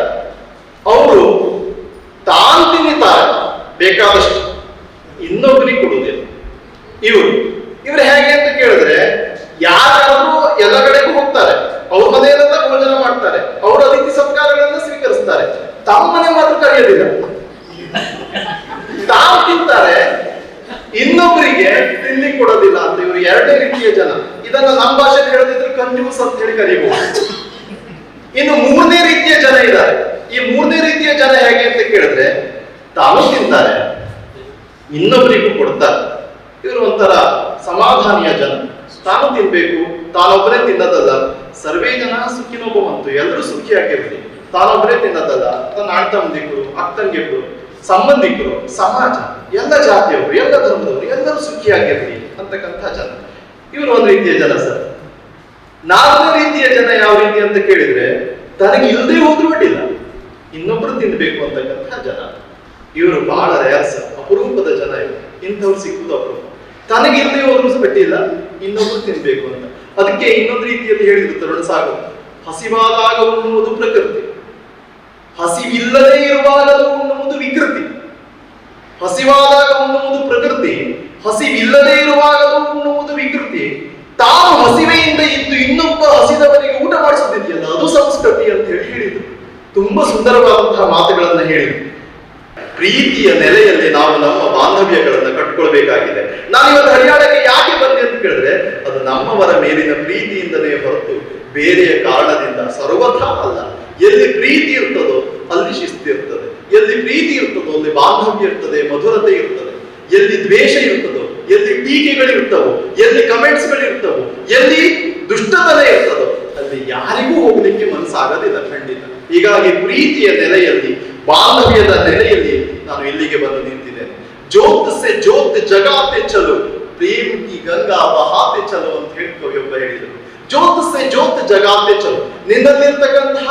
ಅವರು ತಾನು ತಿನ್ನುತ್ತಾರೆ ಬೇಕಾದಷ್ಟು, ಇನ್ನೊಬ್ಬನಿಗೆ ಕೊಡುವುದಿಲ್ಲ. ಇವರು ಹೇಗೆ ಅಂತ ಕೇಳಿದ್ರೆ, ಯಾರಾದ್ರೂ ಎಲ್ಲ ಕಡೆಗೂ ಹೋಗ್ತಾರೆ, ಅವ್ರ ಮನೆಯಲ್ಲೆಲ್ಲ ಭೋಜನ ಮಾಡ್ತಾರೆ, ಅವರ ಅತಿಥಿ ಸತ್ಕಾರಗಳನ್ನ ಸ್ವೀಕರಿಸ್ತಾರೆ, ತಮ್ಮ ಮನೆ ಮಾತ್ರ ಕರೆಯೋದಿಲ್ಲ. ತಾವು ತಿಂತಾರೆ, ಇನ್ನೊಬ್ಬರಿಗೆ ತಿನ್ಲಿಕ್ಕೆ ಕೊಡೋದಿಲ್ಲ ಅಂತ. ಇವರು ಎರಡನೇ ರೀತಿಯ ಜನ. ಇದನ್ನ ನಮ್ಮ ಭಾಷೆಯಲ್ಲಿ ಹೇಳದಿದ್ರೆ ಕಂಜೂಸ್ ಅಂತ ಹೇಳಿ ಕರೀಬಹುದು. ಇನ್ನು ಮೂರನೇ ರೀತಿಯ ಜನ ಇದ್ದಾರೆ. ಈ ಮೂರನೇ ರೀತಿಯ ಜನ ಹೇಗೆ ಅಂತ ಕೇಳಿದ್ರೆ, ತಾನು ತಿಂತಾರೆ, ಇನ್ನೊಬ್ಬರಿಗೂ ಕೊಡ್ತಾರೆ. ಇವರು ಒಂಥರ ಸಮಾಧಾನಿಯ ಜನ. ತಾನು ತಿನ್ಬೇಕು, ತಾನೊಬ್ಬರೇ ತಿನ್ನೋದಲ್ಲ. ಸರ್ವೇ ಜನ ಸುಖಿನೋ ಭವಂತು, ಎಲ್ಲರೂ ಸುಖಿಯಾಗಿರ್ಲಿ. ತಾನೊಬ್ಬರೇ ತಿನ್ನೋದಲ್ಲ, ತನ್ನ ಅಣ್ಣ ತಮ್ಮಂದಿರು, ಅಕ್ಕಂಗಿರು, ಸಂಬಂಧಿಕರು, ಸಮಾಜ, ಎಲ್ಲ ಜಾತಿಯವರು, ಎಲ್ಲ ಧರ್ಮದವರು, ಎಲ್ಲರೂ ಸುಖಿಯಾಗಿರ್ಲಿ ಅಂತಕ್ಕಂಥ ಜನ. ಇವರು ಒಂದು ರೀತಿಯ ಜನ ಸರ್. 4ನೇ ರೀತಿಯ ಜನ ಯಾವ ರೀತಿ ಅಂತ ಕೇಳಿದ್ರೆ, ತನಗೆ ಇಲ್ಲದೆ ಹೋದ್ರೂ ಅಡ್ಡಿಲ್ಲ, ಇನ್ನೊಬ್ರು ತಿನ್ಬೇಕು ಅಂತಕ್ಕಂಥ ಜನ. ಇವರು ಬಹಳ ರೇರ್ ಸರ್, ಅಪರೂಪದ ಜನ ಇವರು. ಇಂಥವ್ರು ಸಿಕ್ಕುದು ಅಪರೂಪ. ತನಗೆ ಇಲ್ಲದೆ ಹೋದ್ರೂ ಅಡ್ಡಿಲ್ಲ, ಇನ್ನೊಬ್ರು ತಿನ್ಬೇಕು ಅಂತ. ಅದಕ್ಕೆ ಇನ್ನೊಂದು ರೀತಿಯಲ್ಲಿ ಹೇಳಿದ್ರು ತರುಣ ಸಾಗರ್, ಹಸಿವಾದಾಗ ಉಣ್ಣುವುದು ಪ್ರಕೃತಿ, ಹಸಿವಿಲ್ಲದೆ ಇರುವಾಗಲೂ ಉಣ್ಣುವುದು ವಿಕೃತಿ. ಹಸಿವಾದಾಗ ಉಣ್ಣುವುದು ಪ್ರಕೃತಿ, ಹಸಿವಿಲ್ಲದೆ ಇರುವಾಗಲೂ ಉಣ್ಣುವುದು ವಿಕೃತಿ. ತಾನು ಹಸಿವೆಯಿಂದ ಇದ್ದು ಇನ್ನೊಬ್ಬ ಹಸಿದವನಿಗೆ ಊಟ ಮಾಡಿಸೋದಿದೆಯಲ್ಲ, ಅದು ಸಂಸ್ಕೃತಿ ಅಂತ ಹೇಳಿದ್ರು. ತುಂಬಾ ಸುಂದರವಾದಂತಹ ಮಾತುಗಳನ್ನ ಹೇಳಿದ್ರು. ಪ್ರೀತಿಯ ನೆಲೆಯಲ್ಲಿ ನಾವು ನಮ್ಮ ಬಾಂಧವ್ಯಗಳನ್ನ ಕಟ್ಕೊಳ್ಬೇಕಾಗಿದೆ. ನಾನಿವತ್ತು ಹರಿಯಾಣಕ್ಕೆ ಯಾಕೆ ಬಂದೆ ಅಂತ ಕೇಳಿದ್ರೆ, ಅದು ನಮ್ಮವರ ಮೇಲಿನ ಪ್ರೀತಿಯಿಂದಲೇ ಹೊರತು ಬೇರೆಯ ಕಾರಣದಿಂದ ಸರ್ವಥಾ ಅಲ್ಲ. ಎಲ್ಲಿ ಪ್ರೀತಿ ಇರ್ತದೋ ಅಲ್ಲಿ ಶಿಸ್ತು ಇರ್ತದೆ, ಎಲ್ಲಿ ಪ್ರೀತಿ ಇರ್ತದೋ ಅಲ್ಲಿ ಬಾಂಧವ್ಯ ಇರ್ತದೆ, ಮಧುರತೆ ಇರ್ತದೆ. ಎಲ್ಲಿ ದ್ವೇಷ ಇರ್ತದೋ, ಎಲ್ಲಿ ಟೀಕೆಗಳಿರ್ತವೋ, ಎಲ್ಲಿ ಕಮೆಂಟ್ಸ್ಗಳಿರ್ತವೋ, ಎಲ್ಲಿ ದುಷ್ಟತನ ಇರ್ತದೋ ಅಲ್ಲಿ ಯಾರಿಗೂ ಹೋಗ್ಲಿಕ್ಕೆ ಮನಸ್ಸಾಗೋದಿಲ್ಲ ಖಂಡಿತ. ಹೀಗಾಗಿ ಪ್ರೀತಿಯ ನೆಲೆಯಲ್ಲಿ, ಬಾಂಧವ್ಯದ ನೆಲೆಯಲ್ಲಿ ನಾನು ಇಲ್ಲಿಗೆ ಬಂದು ನಿಂತಿದ್ದೇನೆ. ಜೋತ್ ಸೆ ಜೋತ್ ಜಗಾತೆ ಚಲೋ, ಪ್ರೇಮ ಕಿ ಗಂಗಾ ಬಹಾತೆ ಚಲೋ ಅಂತ ಹೇಳಿ ಕವಿಯೊಬ್ಬ ಹೇಳಿದರು. ಜೋತ್ ಸೆ ಜೋತ್ ಜಗಾತೆ ಚಲೋ, ನಿನ್ನಲ್ಲಿರ್ತಕ್ಕಂತಹ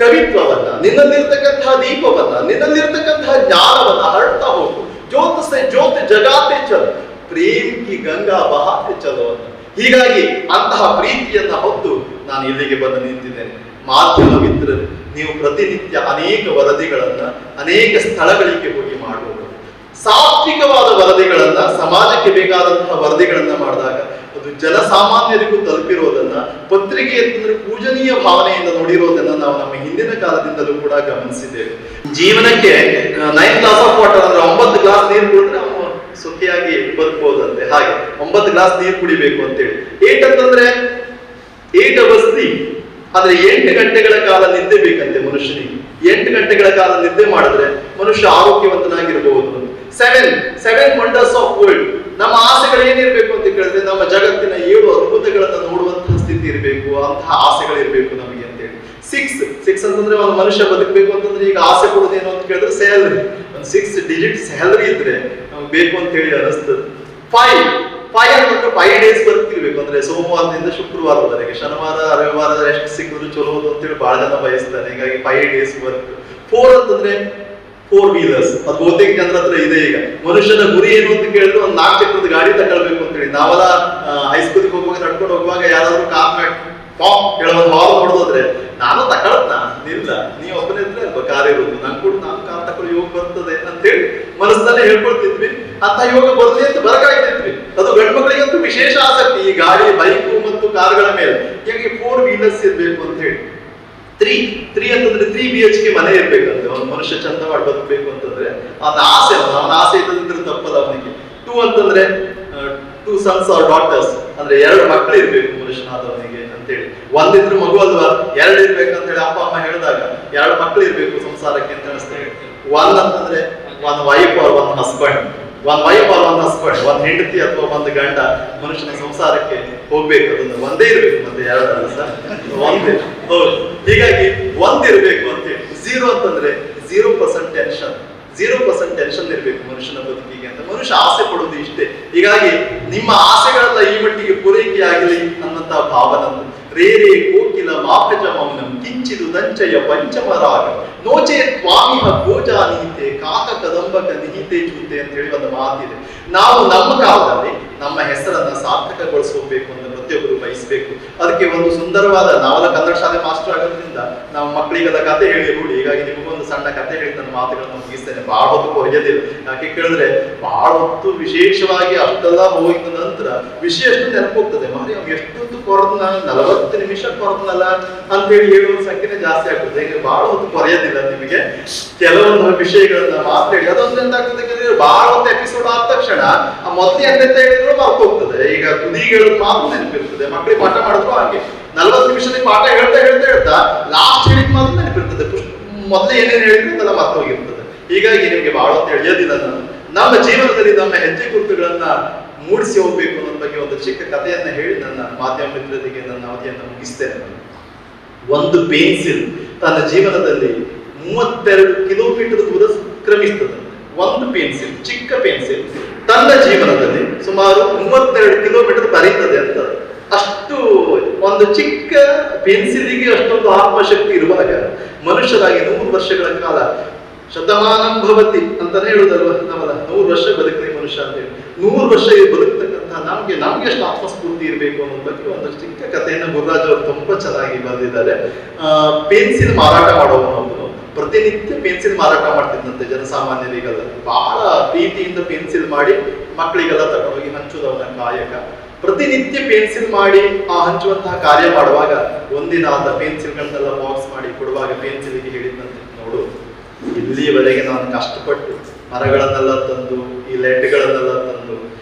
ಕವಿತ್ವವನ್ನ, ನಿನ್ನಲ್ಲಿರ್ತಕ್ಕಂತಹ ದೀಪವನ್ನ, ನಿನ್ನಲ್ಲಿರ್ತಕ್ಕಂತಹ ಜ್ಞಾನವನ್ನ ಹರಡ್ತಾ ಹೋಗು. ಜ್ಯೋತ್ ಸೆ ಜ್ಯೋತ್ ಜಗಾತೆ ಚಲೋ, ಪ್ರೇಮ ಕಿ ಗಂಗಾ ಬಹಾತೆ ಚಲೋ ಅಂತ. ಹೀಗಾಗಿ ಅಂತಹ ಪ್ರೀತಿಯನ್ನ ಹೊತ್ತು ನಾನು ಇಲ್ಲಿಗೆ ಬಂದು ನಿಂತಿದ್ದೇನೆ. ಮಾಧ್ಯಮ ಮಿತ್ರರು, ನೀವು ಪ್ರತಿನಿತ್ಯ ಅನೇಕ ವರದಿಗಳನ್ನ ಅನೇಕ ಸ್ಥಳಗಳಿಗೆ ಹೋಗಿ ಮಾಡುವುದು, ಸಾತ್ವಿಕವಾದ ವರದಿಗಳನ್ನ, ಸಮಾಜಕ್ಕೆ ಬೇಕಾದಂತಹ ವರದಿಗಳನ್ನ ಮಾಡಿದಾಗ ಅದು ಜನಸಾಮಾನ್ಯರಿಗೂ ತಲುಪಿರೋದನ್ನ, ಪತ್ರಿಕೆ ಪೂಜನೀಯ ಭಾವನೆಯಿಂದ ನೋಡಿರೋದನ್ನ ನಾವು ನಮ್ಮ ಹಿಂದಿನ ಕಾಲದಿಂದಲೂ ಕೂಡ ಗಮನಿಸಿದ್ದೇವೆ. ಜೀವನಕ್ಕೆ 9 ಗ್ಲಾಸ್ ಆಫ್ ವಾಟರ್ ಅಂದ್ರೆ 9 ಗ್ಲಾಸ್ ನೀರು ಕುಡಿದ್ರೆ ಅವನು ಸುಖಿಯಾಗಿ ಬದುಕಬಹುದಂತೆ. ಹಾಗೆ 9 ಗ್ಲಾಸ್ ನೀರು ಕುಡಿಬೇಕು ಅಂತೇಳಿ. 8 ಅಂತಂದ್ರೆ 8 ಅವರ್ಸ್ ಸ್ಲೀಪ್, ಆದ್ರೆ 8 ಗಂಟೆಗಳ ಕಾಲ ನಿದ್ದೆ ಬೇಕಂತೆ ಮನುಷ್ಯನಿಗೆ. 8 ಗಂಟೆಗಳ ಕಾಲ ನಿದ್ದೆ ಮಾಡಿದ್ರೆ ಮನುಷ್ಯ ಆರೋಗ್ಯವಂತನಾಗಿರಬಹುದು. 7 ವಂಡರ್ಸ್ ಆಫ್ ವರ್ಲ್ಡ್, ನಮ್ಮ ಆಸೆಗಳು ಏನಿರ್ಬೇಕು ಅಂತ ಕೇಳಿದ್ರೆ, ನಮ್ಮ ಜಗತ್ತಿನ 7 ಅದ್ಭುತಗಳನ್ನ ನೋಡುವಂತಹ ಸ್ಥಿತಿ ಇರಬೇಕು, ಅಂತಹ ಆಸೆಗಳಿರ್ಬೇಕು ನಮಗೆ ಅಂತೇಳಿ. 6 ಅಂತಂದ್ರೆ ಒಂದು ಮನುಷ್ಯ ಬದುಕಬೇಕು ಅಂತಂದ್ರೆ ಈಗ ಆಸೆ ಕೊಡೋದೇನು ಅಂತ ಕೇಳಿದ್ರೆ ಸ್ಯಾಲರಿ. ಒಂದು 6 ಡಿಜಿಟ್ ಸ್ಯಾಲರಿ ಇದ್ರೆ ನಮ್ಗೆ ಬೇಕು ಅಂತ ಹೇಳಿ ಅನಿಸ್ತದೆ. 5 ಅಂತಂದ್ರೆ 5 ಡೇಸ್ ಬರ್ತಿರ್ಬೇಕು, ಅಂದ್ರೆ ಸೋಮವಾರದಿಂದ ಶುಕ್ರವಾರದವರೆಗೆ. ಶನಿವಾರ ರವಿವಾರ ರೆಸ್ಟ್ ಸಿಕ್ಕಿದ್ರು ಚಲೋದು ಅಂತೇಳಿ ಬಹಳ ಜನ ಬಯಸ್ತಾರೆ, ಹೀಗಾಗಿ 5 ಡೇಸ್ ವರ್ಕ್. 4 ಅಂತಂದ್ರೆ 4 ವೀಲರ್ಸ್. ಅದು ಬಹುತೇಕ ಜನರ ಹತ್ರ ಇದೆ ಈಗ. ಮನುಷ್ಯನ ಗುರಿ ಏನು ಅಂತ ಕೇಳಿದ್ರೆ ಒಂದು 4 ಚಕ್ರದ ಗಾಡಿ ತಗೊಳ್ಬೇಕು ಅಂತ ಹೇಳಿ. ನಾವೆಲ್ಲ ಹೈಸ್ಕೂಲಿಗೆ ಹೋಗುವಾಗ ನಡ್ಕೊಂಡು ಹೋಗುವಾಗ ಯಾರಾದ್ರೂ ಕಾರ್ ಕೆಲವೊಂದು ಹಾಲ್ ಹೊಡೆದೋದ್ರೆ ನಾನು ತಗೊಳತ್ನ ಇಲ್ಲ, ನೀವು ಒಬ್ಬನೇ ಇದ್ರೆ ಅಲ್ವಾ ಕಾರ್ ಇರೋದು, ನಂಗೆ ಕೂಡ ನಾನು ಕಾರ್ ತಗೊಳ್ಳಿ ಯೋಗ ಬರ್ತದೆ ಅಂತ ಹೇಳಿ ಮನಸ್ಸಲ್ಲೇ ಹೇಳ್ಕೊಳ್ತಿದ್ವಿ. ಅಂತ ಯೋಗ ಬರ್ಲಿ ಅಂತ ಬರಕಾಗ್ತಿದ್ವಿ. ಅದು ಗಂಡು ಮಕ್ಕಳಿಗಂತೂ ವಿಶೇಷ ಆಸಕ್ತಿ ಈ ಗಾಡಿ, ಬೈಕು ಮತ್ತು ಕಾರ್ಗಳ ಮೇಲೆ. ಹೀಗಾಗಿ 4 ವೀಲರ್ಸ್ ಇರ್ಬೇಕು ಅಂತ ಹೇಳಿ. 3 ಅಂತಂದ್ರೆ 3 BHK ಮನೆ ಇರ್ಬೇಕಂತೆ. ಒಂದು ಮನುಷ್ಯ ಚಂದವಾಗಿ ಬದುಕಬೇಕು ಅಂತಂದ್ರೆ ಅವನ ಆಸೆ, ಅವನ ಆಸೆ ಇದ್ರೆ ತಪ್ಪಲ್ಲ ಅವನಿಗೆ. 2 ಅಂತಂದ್ರೆ 2 sons or daughters ಅಂದ್ರೆ 2 ಮಕ್ಕಳು ಇರ್ಬೇಕು ಮನುಷ್ಯನಾದವನಿಗೆ ಅಂತೇಳಿ. ಒಂದಿದ್ರು ಮಗು ಅಲ್ವಾ, 2 ಇರ್ಬೇಕಂತ ಹೇಳಿ ಅಪ್ಪ ಅಮ್ಮ ಹೇಳಿದಾಗ 2 ಮಕ್ಕಳು ಇರ್ಬೇಕು ಸಂಸಾರಕ್ಕೆ ಅಂತ ಅನಿಸ್ತೇವೆ. 1 ಅಂತಂದ್ರೆ 1 wife or 1 husband, 1 wife or 1 husband, 1 ಹೆಂಡತಿ ಅಥವಾ 1 ಗಂಡ ಮನುಷ್ಯನ ಸಂಸಾರಕ್ಕೆ ಹೋಗ್ಬೇಕು. ಅದನ್ನು ಒಂದೇ ಇರ್ಬೇಕು, ಮತ್ತೆ 2 ಅಲ್ಲ ಸರ್, ಒಂದೇ. ಹೌದು, ಹೀಗಾಗಿ 1 ಇರ್ಬೇಕು ಅಂತೇಳಿ. 0 ಅಂತಂದ್ರೆ 0% ಟೆನ್ಷನ್, 0% ಟೆನ್ಷನ್ ಇರ್ಬೇಕು ಮನುಷ್ಯನ ಬದುಕಿಗೆ ಅಂತ ಮನುಷ್ಯ ಆಸೆ ಪಡುವುದು ಇಷ್ಟೇ. ಹೀಗಾಗಿ ನಿಮ್ಮ ಆಸೆಗಳೆಲ್ಲ ಈ ಮಟ್ಟಿಗೆ ಪೂರೈಕೆ ಆಗಲಿ ಅನ್ನಂತ ಭಾವನನ್ನು ರೇರೇ ಕೋಕಿಲ ಮಾಪಜ ಮೌನಂ ಕಿಂಚಿದು ದಂಚಯ ಪಂಚಮರಾಗ ನೋಚೆ ಸ್ವಾಮಿಹ ಗೋಜಾನೀತೆ ಕಾಕ ಕದಂಬಕ ನಿಹಿತೆ ಚೂತೆ ಅಂತ ಹೇಳಿ ಒಂದು ಮಾತಿದೆ. ನಾವು ನಮ್ಮ ಕಾಲದಲ್ಲಿ ನಮ್ಮ ಹೆಸರನ್ನ ಸಾರ್ಥಕಗೊಳಿಸಬೇಕು ಅಂತ ಪ್ರತಿಯೊಬ್ಬರು ಬಯಸಬೇಕು. ಅದಕ್ಕೆ ಒಂದು ಸುಂದರವಾದ, ನಾವೆಲ್ಲ ಕನ್ನಡ ಶಾಲೆ ಮಾಸ್ಟರ್ ಆಗೋದ್ರಿಂದ ನಾವು ಮಕ್ಕಳಿಗೆಲ್ಲ ಕತೆ ಹೇಳಿ ರೂಢಿ. ಹೀಗಾಗಿ ನಿಮಗೊಂದು ಸಣ್ಣ ಕತೆ ಹೇಳಿ ನನ್ನ ಮಾತುಗಳನ್ನು ಮುಗಿಸ್ತೇನೆ. ಬಹಳ ಹೊತ್ತು ಹೊರಗೆದಿಲ್ಲ. ಯಾಕೆ ಕೇಳಿದ್ರೆ ಬಹಳ ಹೊತ್ತು ವಿಶೇಷವಾಗಿ ಅಷ್ಟೆಲ್ಲ ಹೋಗಿದ ನಂತರ ವಿಷಯ ಎಷ್ಟು ನೆನಪೋಗ್ತದೆ. ಮಾರಿ ಅವ್ನು ಎಷ್ಟೊತ್ತು ಕೊರದ್ನ, 40 ನಿಮಿಷ ಕೊರದ್ನಲ್ಲ ಅಂತೇಳಿ ಹೇಳುವ ಸಂಖ್ಯೆನೇ ಜಾಸ್ತಿ ಆಗ್ತದೆ. ಈಗ ಬಹಳ ಹೊತ್ತು ಕೊರೆಯೋದಿಲ್ಲ ನಿಮಗೆ. ಕೆಲವೊಂದು ವಿಷಯಗಳನ್ನ ಮಾತಾಡಿ ಅದೊಂದು ಎಂತಾಗ್ತದೆ ಕೇಳಿದ್ರೆ ಬಹಳ ಒಂದು ಎಪಿಸೋಡ್ ಆದ ತಕ್ಷಣ ಆ ಮೊದಲೇ ಎಂತ ಹೇಳಿದ್ರು ಮರ್ತು ಹೋಗ್ತದೆ. ಈಗ ತುದಿಗಳು ಮಾತು ನೆನಪಿರ್ತದೆ. ಮಕ್ಕಳಿಗೆ ಪಾಠ ಮಾಡಿದ್ರು ಹಾಗೆ 40 ನಿಮಿಷದಲ್ಲಿ ಪಾಠ ಹೇಳ್ತಾ ಲಾಸ್ಟ್ ಹೇಳಿದ ಮಾತು ನೆನಪಿರ್ತದೆ. ಮೊದಲೇ ಏನೇನು ಹೇಳಿದ್ರು ಅದೆಲ್ಲ ಮರ್ತು ಹೋಗಿರ್ತದೆ. ಹೀಗಾಗಿ ನಿಮ್ಗೆ ಬಹಳ ಹೊತ್ತು ಎಳೆಯೋದಿಲ್ಲ. ನಾನು ನಮ್ಮ ಜೀವನದಲ್ಲಿ ನಮ್ಮ ಹೆಜ್ಜೆ ಗುರುತುಗಳನ್ನ ಮೂಡಿಸಿ ಹೋಗ್ಬೇಕು ಅನ್ನೋ ಬಗ್ಗೆ ಒಂದು ಚಿಕ್ಕ ಕಥೆಯನ್ನ ಹೇಳಿ ನನ್ನ ಮಾಧ್ಯಮ ಮಿತ್ರರಿಗೆ ನನ್ನ ಅವಧಿಯನ್ನ ಮುಗಿಸ್ತೇನೆ. ಒಂದು ಪೆನ್ಸಿಲ್ ತನ್ನ ಜೀವನದಲ್ಲಿ 32 ಕಿಲೋಮೀಟರ್ ದೂರ ಕ್ರಮಿಸ್ತದೆ. ಒಂದು ಪೆನ್ಸಿಲ್, ಚಿಕ್ಕ ಪೆನ್ಸಿಲ್ ತನ್ನ ಜೀವನದಲ್ಲಿ ಸುಮಾರು 32 ಕಿಲೋಮೀಟರ್ ಬರೀತದೆ ಅಂತ. ಅಷ್ಟು ಒಂದು ಚಿಕ್ಕ ಪೆನ್ಸಿಲಿಗೆ ಅಷ್ಟೊಂದು ಆತ್ಮಶಕ್ತಿ ಇರುವಾಗ ಮನುಷ್ಯರಾಗಿ 100 ವರ್ಷಗಳ ಕಾಲ ಶತಮಾನಂ ಭವತಿ ಅಂತಾನೆ ಹೇಳುದಲ್ವ ನಾವಲ್ಲ, 100 ವರ್ಷ ಬದುಕ್ರಿ ಮನುಷ್ಯ ಅಂತ ಹೇಳಿ. 100 ವರ್ಷ ಬದುಕ್ತಕ್ಕಂಥ ನಮ್ಗೆ ಎಷ್ಟು ಆತ್ಮಸ್ಫೂರ್ತಿ ಇರಬೇಕು ಅನ್ನೋದ್ ಬಗ್ಗೆ ಒಂದು ಚಿಕ್ಕ ಕಥೆಯನ್ನ ಗುರುರಾಜ್ ಅವರು ತುಂಬಾ ಚೆನ್ನಾಗಿ ಬರೆದಿದ್ದಾರೆ. ಪೆನ್ಸಿಲ್ ಮಾರಾಟ ಮಾಡೋನು ಪ್ರತಿನಿತ್ಯ ಪೆನ್ಸಿಲ್ ಮಾರಾಟ ಮಾಡ್ತಿದ್ದಂತೆ ಜನಸಾಮಾನ್ಯರಿಗೆಲ್ಲ. ಬಹಳ ಪ್ರೀತಿಯಿಂದ ಪೆನ್ಸಿಲ್ ಮಾಡಿ ಮಕ್ಕಳಿಗೆಲ್ಲ ತಗೊಂಡೋಗಿ ಹಂಚುವುದವನ ಕಾಯಕ. ಪ್ರತಿನಿತ್ಯ ಪೆನ್ಸಿಲ್ ಮಾಡಿ ಆ ಹಂಚುವಂತಹ ಕಾರ್ಯ ಮಾಡುವಾಗ ಒಂದಿನ ಆದ ಪೆನ್ಸಿಲ್ಗಳನ್ನೆಲ್ಲ ಬಾಕ್ಸ್ ಮಾಡಿ ಕೊಡುವಾಗ ಪೆನ್ಸಿಲ್ಗೆ ಹೇಳಿದಂತೆ, ನೋಡು, ಇಲ್ಲಿಯವರೆಗೆ ನಾನು ಕಷ್ಟಪಟ್ಟು ಮರಗಳನ್ನೆಲ್ಲ ತಂದು ಈ ಲೆಡ್ಗಳನ್ನೆಲ್ಲ ತಂದು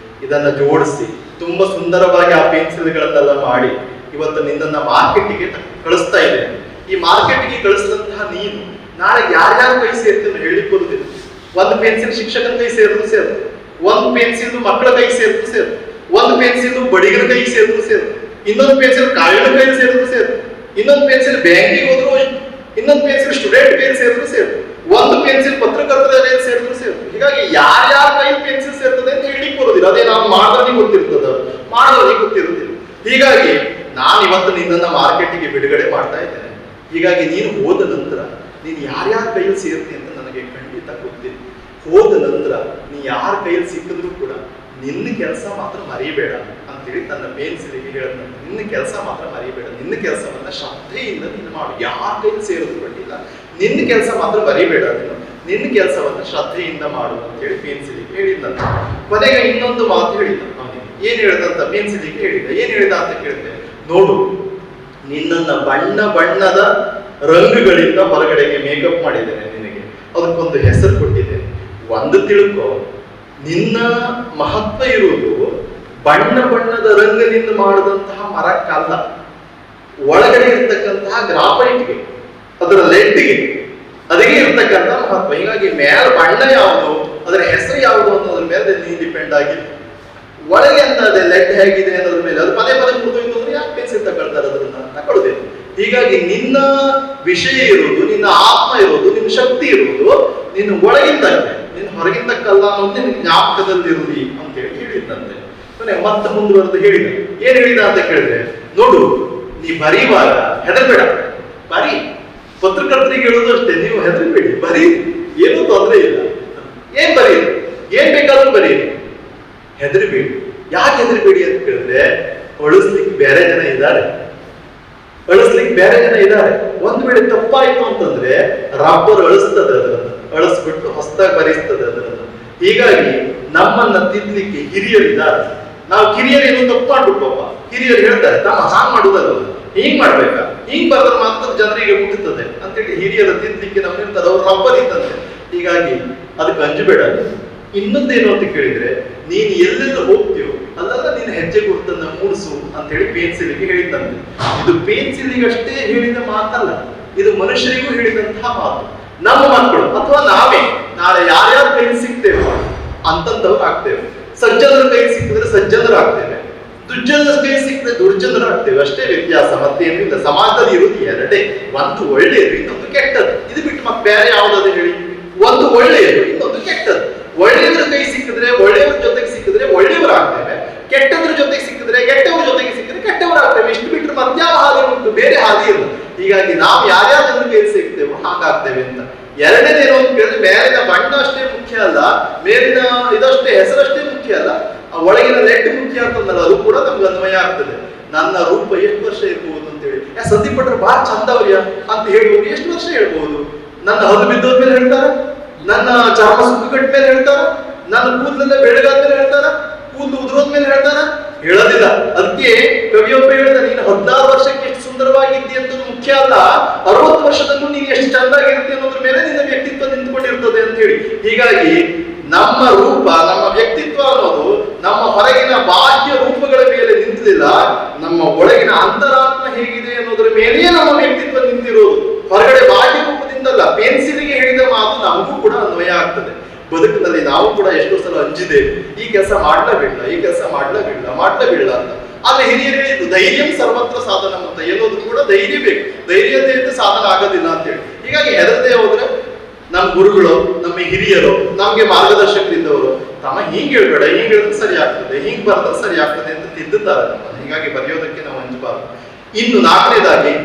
ಇದನ್ನ ಜೋಡಿಸಿ ತುಂಬಾ ಸುಂದರವಾಗಿ ಆ ಪೆನ್ಸಿಲ್ಗಳನ್ನೆಲ್ಲ ಮಾಡಿ ಇವತ್ತು ನಿನ್ನನ್ನ ಮಾರ್ಕೆಟಿಗೆ ಕಳಿಸ್ತಾ ಇದ್ದೇನೆ. ಈ ಮಾರ್ಕೆಟ್ಗೆ ಕಳಿಸಿದಂತಹ ನೀನು ನಾಳೆ ಯಾರ್ಯಾರ ಕೈ ಸೇರ್ತೀನಿ ಹೇಳಿಕ್ ಬರುದಿಲ್ಲ. ಒಂದು ಪೆನ್ಸಿಲ್ ಶಿಕ್ಷಕನ ಕೈ ಸೇರಿದ್ರು ಸೇರು, ಒಂದು ಪೆನ್ಸಿಲ್ ಮಕ್ಕಳ ಕೈ ಸೇರಿದ್ರು ಸೇರು, ಒಂದು ಪೆನ್ಸಿಲ್ ಬಡಿಗರ ಕೈ ಸೇರಿದ್ರು ಸೇರು, ಇನ್ನೊಂದು ಪೆನ್ಸಿಲ್ ಕಾಯಿನ ಕೈ ಸೇರಿದ್ರು ಸೇರು, ಇನ್ನೊಂದು ಪೆನ್ಸಿಲ್ ಬ್ಯಾಂಕಿಗೆ ಹೋದ್ರು, ಇನ್ನೊಂದು ಪೆನ್ಸಿಲ್ ಸ್ಟೂಡೆಂಟ್ ಕೈ ಸೇರಿದ್ರು ಸೇರು, ಒಂದು ಪೆನ್ಸಿಲ್ ಪತ್ರಕರ್ತರ ಕೈ ಸೇರಿದ್ರು ಸೇರು. ಹೀಗಾಗಿ ಯಾರ್ಯಾರ ಕೈ ಪೆನ್ಸಿಲ್ ಸೇರ್ತದೆ ಅಂತ ಹೇಳಿಕ್ ಬರುದಿಲ್ಲ. ಅದೇ ನಾವು ಮಾಡೋರಿಗೆ ಗೊತ್ತಿರ್ತದ, ಮಾಡೋರಿಗೆ ಗೊತ್ತಿರುವುದಿಲ್ಲ. ಹೀಗಾಗಿ ನಾನು ಇವತ್ತು ನಿನ್ನನ್ನ ಮಾರ್ಕೆಟಿಗೆ ಬಿಡುಗಡೆ ಮಾಡ್ತಾ ಇದ್ದೇನೆ. ಹೀಗಾಗಿ ನೀನು ಹೋದ ನಂತರ ನೀನು ಯಾರ್ಯಾರ ಕೈಯಲ್ಲಿ ಸೇರ್ತಿ ಅಂತ ನನಗೆ ಖಂಡಿತ ಗೊತ್ತಿಲ್ಲ. ಹೋದ ನಂತರ ನೀ ಯಾರ ಕೈಯಲ್ಲಿ ಸಿಕ್ಕಿದ್ರು ಕೂಡ ನಿನ್ನ ಕೆಲಸ ಮಾತ್ರ ಮರಿಬೇಡ ಅಂತೇಳಿ ತನ್ನ ಪೆನ್ಸಿಲಿಗೆ ಹೇಳಿದ. ನಿನ್ನ ಕೆಲಸ ಮಾತ್ರ ಮರಿಬೇಡ, ನಿನ್ನ ಕೆಲಸವನ್ನ ಶ್ರದ್ಧೆಯಿಂದ ನೀನು ಮಾಡು. ಯಾರ ಕೈಯಲ್ಲಿ ಸೇರೋದು ಬಂದಿಲ್ಲ, ನಿನ್ನ ಕೆಲಸ ಮಾತ್ರ ಮರಿಬೇಡ, ನಿನ್ನ ಕೆಲಸವನ್ನ ಶ್ರದ್ಧೆಯಿಂದ ಮಾಡು ಅಂತೇಳಿ ಪೆನ್ಸಿಲಿಗೆ ಹೇಳಿದಂತ. ಕೊನೆಗೆ ಇನ್ನೊಂದು ಮಾತು ಹೇಳಿದ ಅವನಿಗೆ. ಏನ್ ಹೇಳಿದಂತ ಪೆನ್ಸಿಲಿಗೆ ಹೇಳಿದ. ಏನ್ ಹೇಳಿದ ಅಂತ ಕೇಳಿದೆ, ನೋಡು, ನಿನ್ನನ್ನ ಬಣ್ಣ ಬಣ್ಣದ ರಂಗುಗಳಿಂದ ಹೊರಗಡೆಗೆ ಮೇಕಪ್ ಮಾಡಿದ್ದೇನೆ, ನಿನಗೆ ಅದಕ್ಕೊಂದು ಹೆಸರು ಕೊಟ್ಟಿದ್ದೇನೆ. ಒಂದು ತಿಳ್ಕೊ, ನಿನ್ನ ಮಹತ್ವ ಇರುವುದು ಬಣ್ಣ ಬಣ್ಣದ ರಂಗದಿಂದ ಮಾಡಿದಂತಹ ಮರಕ್ಕಲ್ಲ, ಒಳಗಡೆ ಇರ್ತಕ್ಕಂತಹ ಗ್ರಾಫೈಟ್ಗೆ, ಅದರ ಲೆಡ್ಗೆ, ಅದಕ್ಕೆ ಇರ್ತಕ್ಕಂಥ ಮಹತ್ವ. ಹೀಗಾಗಿ ಮೇಲೆ ಬಣ್ಣ ಯಾವುದು, ಅದರ ಹೆಸರು ಯಾವುದು ಅನ್ನೋದ್ರ ಮೇಲೆ ನೀನು ಡಿಪೆಂಡ್ ಆಗಿ, ಒಳಗೆ ಅಂತ ಅದೇ ಲೆಡ್ ಹೇಗಿದೆ ಅನ್ನೋದ್ರ ಮೇಲೆ ಅದು ಪದೇ ಪದೇ ಮುರಿದೋಯ್ತು ಅಂದ್ರೆ ಯಾಕೆ ಪೆನ್ಸಿಲ್ ತಗೊಳ್ತಾರೆ, ಅದನ್ನ ತಗೊಳ್ಳೋದೇನು. ಹೀಗಾಗಿ ನಿನ್ನ ವಿಷಯ ಇರುವುದು, ನಿನ್ನ ಆತ್ಮ ಇರುವುದು, ನಿನ್ನ ಶಕ್ತಿ ಇರುವುದು ನಿನ್ನ ಒಳಗಿಂದಕ್ಕೆ, ನಿನ್ನ ಹೊರಗಿಂದಕ್ಕಲ್ಲ ಅನ್ನೋದು ನಿನ್ನ ಜ್ಞಾಪಕದಲ್ಲಿ ಇರುವುದು ಅಂತೇಳಿ ಹೇಳಿದಂತೆ. ಮತ್ತೆ ಮುಂದುವರೆದು ಹೇಳಿದ. ಏನ್ ಹೇಳಿದ ಅಂತ ಕೇಳಿದ್ರೆ, ನೋಡು, ನೀ ಬರೀವಾಗ ಹೆದರ್ಬೇಡ, ಬರೀ. ಪತ್ರಕರ್ತರಿಗೆ ಹೇಳೋದು ಅಷ್ಟೇ, ನೀವು ಹೆದರ್ಬೇಡಿ, ಬರೀ, ಏನೂ ತೊಂದರೆ ಬರೋದೇ ಇಲ್ಲ. ಏನ್ ಬರೀರಿ, ಏನ್ ಬೇಕಾದ್ರೂ ಬರೀರಿ, ಹೆದರಿಬೇಡಿ. ಯಾಕೆ ಹೆದರಿಬೇಡಿ ಅಂತ ಕೇಳಿದ್ರೆ, ಅಳಿಸ್ಲಿಕ್ಕೆ ಬೇರೆ ಜನ ಇದ್ದಾರೆ, ಒಂದ್ ವೇಳೆ ತಪ್ಪಾಯ್ತು ಅಂತಂದ್ರೆ ರಬ್ಬರ್ ಅಳಿಸ್ತದೆ, ಅದರನ್ನು ಅಳಿಸ್ಬಿಟ್ಟು ಹೊಸದಾಗಿ ಬರೆಸ್ತದೆ ಅದರನ್ನು. ಹೀಗಾಗಿ ನಮ್ಮನ್ನ ತಿದ್ಲಿಕ್ಕೆ ಹಿರಿಯರಿದ್ದಾರೆ. ನಾವು ಕಿರಿಯರು ಏನು ತಪ್ಪು ಮಾಡ್ಬಿಟ್ವಪ್ಪ, ಹಿರಿಯರು ಹೇಳ್ತಾರೆ ತಮ್ಮ ಹಾಗೆ ಮಾಡುದಲ್ಲ, ಹಿಂಗ್ ಮಾಡ್ಬೇಕಾ, ಹಿಂಗ್ ಬರೆದ್ರೆ ಮಾತ್ರ ಜನರಿಗೆ ಮುಟ್ಟುತ್ತದೆ ಅಂತೇಳಿ ಹಿರಿಯರ ತಿದ್ಲಿಕ್ಕೆ ನಮ್ಗಿರ್ತಾರೆ, ಅವ್ರು ರಬ್ಬರ್ ಇದ್ದಂತೆ. ಹೀಗಾಗಿ ಅದಕ್ಕೆ ಅಂಜಬೇಡ. ಇನ್ನೊಂದೇನು ಅಂತ ಕೇಳಿದ್ರೆ, ನೀನ್ ಎಲ್ಲೆಲ್ಲ ಹೋಗ್ತೀಯೋ ಅಲ್ಲೆಲ್ಲ ನೀನ್ ಹೆಜ್ಜೆ ಗುರುತನ್ನ ಮೂಡಿಸು ಅಂತ ಹೇಳಿ ಪೇನ್ಸಿಲ್ಗೆ ಹೇಳಿದಂತೆ. ಇದು ಪೇನ್ಸಿಲ್ಗಷ್ಟೇ ಹೇಳಿದ ಮಾತಲ್ಲ, ಇದು ಮನುಷ್ಯರಿಗೂ ಹೇಳಿದಂತಹ ಮಾತು. ನಮ್ಮ ಮಕ್ಕಳು ಅಥವಾ ನಾವೇ ನಾಳೆ ಯಾರ್ಯಾರ ಕೈ ಸಿಗ್ತೇವೆ ಅಂತಂದವ್ರು ಆಗ್ತೇವೆ. ಸಜ್ಜನರ ಕೈ ಸಿಕ್ಕಿದ್ರೆ ಸಜ್ಜನರಾಗ್ತೇವೆ, ದುರ್ಜನರ ಕೈ ಸಿಕ್ಕಿದ್ರೆ ದುರ್ಜನರಾಗ್ತೇವೆ. ಅಷ್ಟೇ ವ್ಯತ್ಯಾಸ, ಮತ್ತೇನಿಲ್ಲ. ಸಮಾಜದಲ್ಲಿ ಇರುವುದು ಎರಡೇ, ಒಂದು ಒಳ್ಳೆಯದು, ಇನ್ನೊಂದು ಕೆಟ್ಟದ್ದು. ಇದು ಬಿಟ್ಟು ಮತ್ತೆ ಬೇರೆ ಯಾವ್ದಾದ್ರು ಹೇಳಿ? ಒಂದು ಒಳ್ಳೆಯದು, ಇನ್ನೊಂದು ಕೆಟ್ಟದ್ದು. ಒಳ್ಳೆಯದ್ರ ಕೈ ಸಿಕ್ಕಿದ್ರೆ, ಒಳ್ಳೆಯವ್ರ ಜೊತೆಗೆ ಸಿಕ್ಕಿದ್ರೆ ಒಳ್ಳೆಯವರಾಗ್ತೇವೆ, ಕೆಟ್ಟದ್ರ ಜೊತೆಗೆ ಸಿಕ್ಕಿದ್ರೆ, ಕೆಟ್ಟವ್ರ ಜೊತೆಗೆ ಸಿಕ್ಕಿದ್ರೆ ಕೆಟ್ಟವರಾಗ್ತೇವೆ. ಇಷ್ಟು ಬಿಟ್ಟರೆ ಮಧ್ಯಾವ ಹಾದಿ ಉಂಟು, ಬೇರೆ ಹಾದಿ ಇಲ್ಲ. ಹೀಗಾಗಿ ನಾವು ಯಾರ್ಯಾರ ಕೈ ಸಿಗ್ತೇವೋ ಹಾಗಾಗ್ತೇವೆ ಅಂತ. ಎರಡನೇದೇನು ಅಂತ ಕೇಳಿದ್ರೆ, ಮೇಲಿನ ಬಣ್ಣ ಅಷ್ಟೇ ಮುಖ್ಯ ಅಲ್ಲ, ಮೇಲಿನ ಇದಷ್ಟೇ ಹೆಸರಷ್ಟೇ ಮುಖ್ಯ ಅಲ್ಲ, ಆ ಒಳಗಿನ ನೆಟ್ಟು ಮುಖ್ಯ ಅಂತಂದಲ್ಲ, ಅದು ಕೂಡ ನಮ್ಗೆ ಅನ್ವಯ ಆಗ್ತದೆ. ನನ್ನ ರೂಪ ಎಷ್ಟು ವರ್ಷ ಇರ್ಬಹುದು ಅಂತೇಳಿ, ಸಂದೀಪ್ ಭಟ್ರು ಬಹಳ ಚಂದವ್ರಿಯ ಅಂತ ಹೇಳ್ಬೋದು. ಎಷ್ಟು ವರ್ಷ ಹೇಳ್ಬಹುದು? ನನ್ನ ಹಲ್ಲು ಬಿದ್ದೋದ್ಮೇಲೆ ಹೇಳ್ತಾರ, ನನ್ನ ಚರ್ಮ ಸುಕ್ಕುಗಟ್ಟ ಮೇಲೆ ಹೇಳ್ತಾರ, ನನ್ನ ಕೂದಲೆಲ್ಲ ಬೆಳಗಾದ್ಮೇಲೆ ಹೇಳ್ತಾರ, ಕೂದಲು ಉದುರೋದ್ಮೇಲೆ ಹೇಳ್ತಾರ? ಹೇಳೋದಿಲ್ಲ. ಅದಕ್ಕೆ ಕವಿಯೊಬ್ಬ ಹೇಳಿದ, ನೀನು 16 ವರ್ಷಕ್ಕೆ ಎಷ್ಟು ಸುಂದರವಾಗಿದ್ದಿ ಅಂತ ಮುಖ್ಯ ಅಲ್ಲ, 60 ವರ್ಷದಲ್ಲೂ ನೀನು ಎಷ್ಟು ಚಂದಾಗಿರುತ್ತೆ ಅನ್ನೋದ್ರ ಮೇಲೆ ನಿನ್ನ ವ್ಯಕ್ತಿತ್ವ ನಿಂತ್ಕೊಂಡಿರ್ತದೆ ಅಂತ ಹೇಳಿ. ಹೀಗಾಗಿ ನಮ್ಮ ರೂಪ, ನಮ್ಮ ವ್ಯಕ್ತಿತ್ವ ಅನ್ನೋದು ನಮ್ಮ ಹೊರಗಿನ ಬಾಹ್ಯ ರೂಪಗಳ ಮೇಲೆ ನಿಂತಿಲ್ಲ, ನಮ್ಮ ಒಳಗಿನ ಅಂತರಾತ್ಮ ಹೇಗಿದೆ ಅನ್ನೋದ್ರ ಮೇಲೆಯೇ ನಮ್ಮ ವ್ಯಕ್ತಿತ್ವ ನಿಂತಿರೋದು, ಹೊರಗಡೆ ಬಾಹ್ಯ ರೂಪದಿಂದಲ್ಲ. ಪೆನ್ಸಿಲಿಗೆ ಹೇಳಿದ ಮಾತು ನಮಗೂ ಕೂಡ ಅನ್ವಯ ಆಗ್ತದೆ. ಬದುಕಿನಲ್ಲಿ ನಾವು ಕೂಡ ಎಷ್ಟೋ ಸಲ ಅಂಜಿದ್ದೇವೆ, ಈ ಕೆಲಸ ಮಾಡ್ಲೇಬೇಡ, ಈ ಕೆಲಸ ಮಾಡ್ಲೇಬೇಡ ಅಂತ. ಆದ್ರೆ ಹಿರಿಯರು ಹೇಳಿದ್ದು, ಧೈರ್ಯಂ ಸರ್ವತ್ರ ಸಾಧನ ಅಂತ. ಏನೋದ್ರು ಕೂಡ ಧೈರ್ಯ ಬೇಕು, ಧೈರ್ಯತೆ ಇದ್ದು ಸಾಧನ ಆಗೋದಿಲ್ಲ ಅಂತೇಳಿ. ಹೀಗಾಗಿ ಹೆದರದೆ ಹೋದ್ರೆ ನಮ್ಮ ಗುರುಗಳು, ನಮ್ಮ ಹಿರಿಯರು, ನಮ್ಗೆ ಮಾರ್ಗದರ್ಶಕರಿದ್ದವರು, ತಮ್ಮ ಹಿಂಗ್ ಹೇಳ್ಬೇಡ, ಹಿಂಗ್ ಹೇಳಿದ್ರೆ ಸರಿ ಆಗ್ತದೆ, ಹಿಂಗ್ ಬರೆದ್ರೆ ಸರಿ ಆಗ್ತದೆ ಅಂತ ತಿದ್ದುತ್ತಾರೆ ನಮ್ಮನ್ನು. ಹೀಗಾಗಿ ಬರೆಯೋದಕ್ಕೆ ನಾವು ಅಂಜಬಾರ್ದು. ಇನ್ನು 4ನೇದಾಗಿ,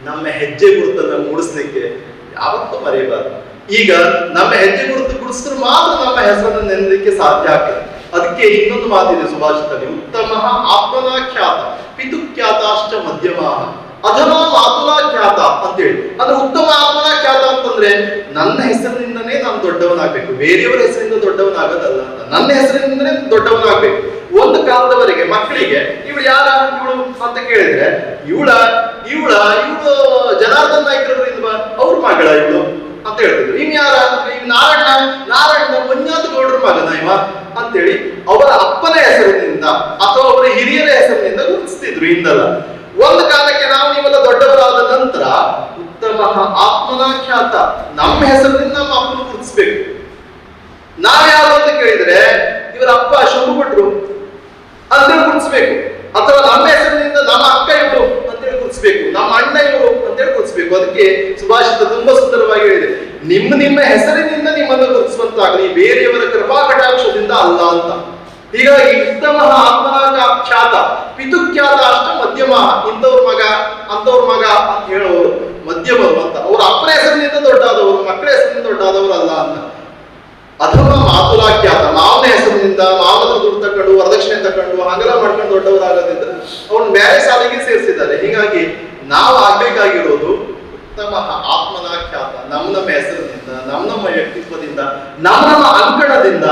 ನಮ್ಮ ಹೆಜ್ಜೆ ಗುರುತನ್ನ ಮೂಡಿಸ್ಲಿಕ್ಕೆ ಯಾವತ್ತೂ ಮರೆಯಬಾರ್ದು. ಈಗ ನಮ್ಮ ಹೆಜ್ಜೆ ಗುರುತು ಗುಡಿಸಿದ್ರೆ ಮಾತ್ರ ನಮ್ಮ ಹೆಸರನ್ನು ನೆನಲಿಕ್ಕೆ ಸಾಧ್ಯ ಆಗ್ತದೆ. ಅದಕ್ಕೆ ಇನ್ನೊಂದು ಮಾತಿದೆ ಸುಭಾಷಿತದಲ್ಲಿ, ಉತ್ತಮ ಆತ್ಮನಾಖ್ಯಾತ ಪಿತುಖ್ಯಾತಾಶ್ಚ ಮಧ್ಯಮ ಅಧಮಾ ಮಾತುಲಾಖ್ಯಾತ ಅಂತೇಳಿ. ಅದು ಉತ್ತಮ ಆತ್ಮನಾಖ್ಯಾತ ಅಂತಂದ್ರೆ ನನ್ನ ಹೆಸರಿನಿಂದನೇ ನಾನು ದೊಡ್ಡವನಾಗ್ಬೇಕು, ಬೇರೆಯವರ ಹೆಸರಿಂದ ದೊಡ್ಡವನಾಗೋದಲ್ಲ ಅಂತ. ನನ್ನ ಹೆಸರಿನಿಂದನೇ ದೊಡ್ಡವನಾಗ್ಬೇಕು. ಒಂದು ಕಾಲದವರೆಗೆ ಮಕ್ಕಳಿಗೆ ಇವಳು ಯಾರ ಇವಳು ಅಂತ ಕೇಳಿದ್ರೆ, ಇವಳ ಜನಾರ್ದನ್ ನಾಯ್ಕರವರು ಇಲ್ವಾ, ಅವ್ರ ಮಗಳ ಇವಳು ಅಂತ ಹೇಳ್ತಿದ್ರು. ಇನ್ ಯಾರ ಅಂದ್ರೆ, ಈಗ ನಾರಾಯಣ ಮಂಜಾತ್ ಗೌಡ್ರ ಮಗನ ಇವ ಅಂತೇಳಿ ಅವರ ಅಪ್ಪನ ಹೆಸರಿನಿಂದ ಅಥವಾ ಅವರ ಹಿರಿಯರ ಹೆಸರಿನಿಂದ ಗುರುತಿಸ್ತಿದ್ರು. ಹಿಂದಲ್ಲ, ಒಂದು ಕಾಲಕ್ಕೆ ನಾವು ನೀವೆಲ್ಲ ದೊಡ್ಡವರಾದ ನಂತರ ಉತ್ತಮ ಆತ್ಮನಾಖ್ಯಾತ, ನಮ್ಮ ಹೆಸರಿನಿಂದ ನಮ್ಮ ಅಪ್ಪನ ಗುರುತಿಸ್ಬೇಕು. ನಾವ್ಯಾರು ಅಂತ ಕೇಳಿದ್ರೆ, ಇವರ ಅಪ್ಪ ಶಂಭು ಅಂತೇಳಿ ಗುರುತಿಸ್ಬೇಕು, ಅಥವಾ ನಮ್ಮ ಹೆಸರಿನಿಂದ ನಮ್ಮ ಅಕ್ಕ ಇವರು ಅಂತೇಳಿ ಗುರುತಿಸ್ಬೇಕು, ನಮ್ಮ ಅಣ್ಣ ಇವರು ಅಂತೇಳಿ ಗುರುತಿಸ್ಬೇಕು. ಅದಕ್ಕೆ ಸುಭಾಷಿತ ತುಂಬಾ ಸುಂದರವಾಗಿ ಹೇಳಿದೆ, ನಿಮ್ಮ ಹೆಸರಿನಿಂದ ನಿಮ್ಮನ್ನು ಗುರುತಿಸುವಂತಾಗಲಿ, ಬೇರೆಯವರ ಕೃಪಾ ಕಟಾಕ್ಷದಿಂದ ಅಲ್ಲ ಅಂತ. ಹೀಗಾಗಿ ಉತ್ತಮ ಆತ್ಮನಾಖ್ಯಾತ ಪಿತುಖ್ಯಾತ ಅಷ್ಟ ಮಧ್ಯಮ, ಇಂಥವ್ರ ಮಗ ಅಂತವ್ರ ಮಗ ಅಂತ ಹೇಳೋರು ಮಧ್ಯಮರು ಅಂತ. ಅವ್ರ ಅಪ್ಪನ ಹೆಸರಿನಿಂದ ದೊಡ್ಡಾದವರು, ಮಕ್ಕಳ ಹೆಸರಿನಿಂದ ದೊಡ್ಡಾದವರು ಅಲ್ಲ ಅಂತ. ಅಥವಾ ಮಾತುಲಾಖ್ಯಾತ, ಮಾವನ ಹೆಸರಿನಿಂದ ಮಾವನ ದುಡ್ಡು ತಕೊಂಡು ವರದಕ್ಷಿಣೆ ತಕೊಂಡು ಹಗಲ ಮಾಡ್ಕೊಂಡು ದೊಡ್ಡವರಾಗದಿದ್ರೆ ಅವ್ರನ್ನ ಬೇರೆ ಸಾಲಿಗೆ ಸೇರಿಸಿದ್ದಾರೆ. ಹೀಗಾಗಿ ನಾವು ಆಗ್ಬೇಕಾಗಿರೋದು ಉತ್ತಮ ಆತ್ಮನಾಖ್ಯಾತ, ನಮ್ಮ ಹೆಸರಿನಿಂದ, ನಮ್ಮ ವ್ಯಕ್ತಿತ್ವದಿಂದ, ನಮ್ಮ ಅಂಕಣದಿಂದ,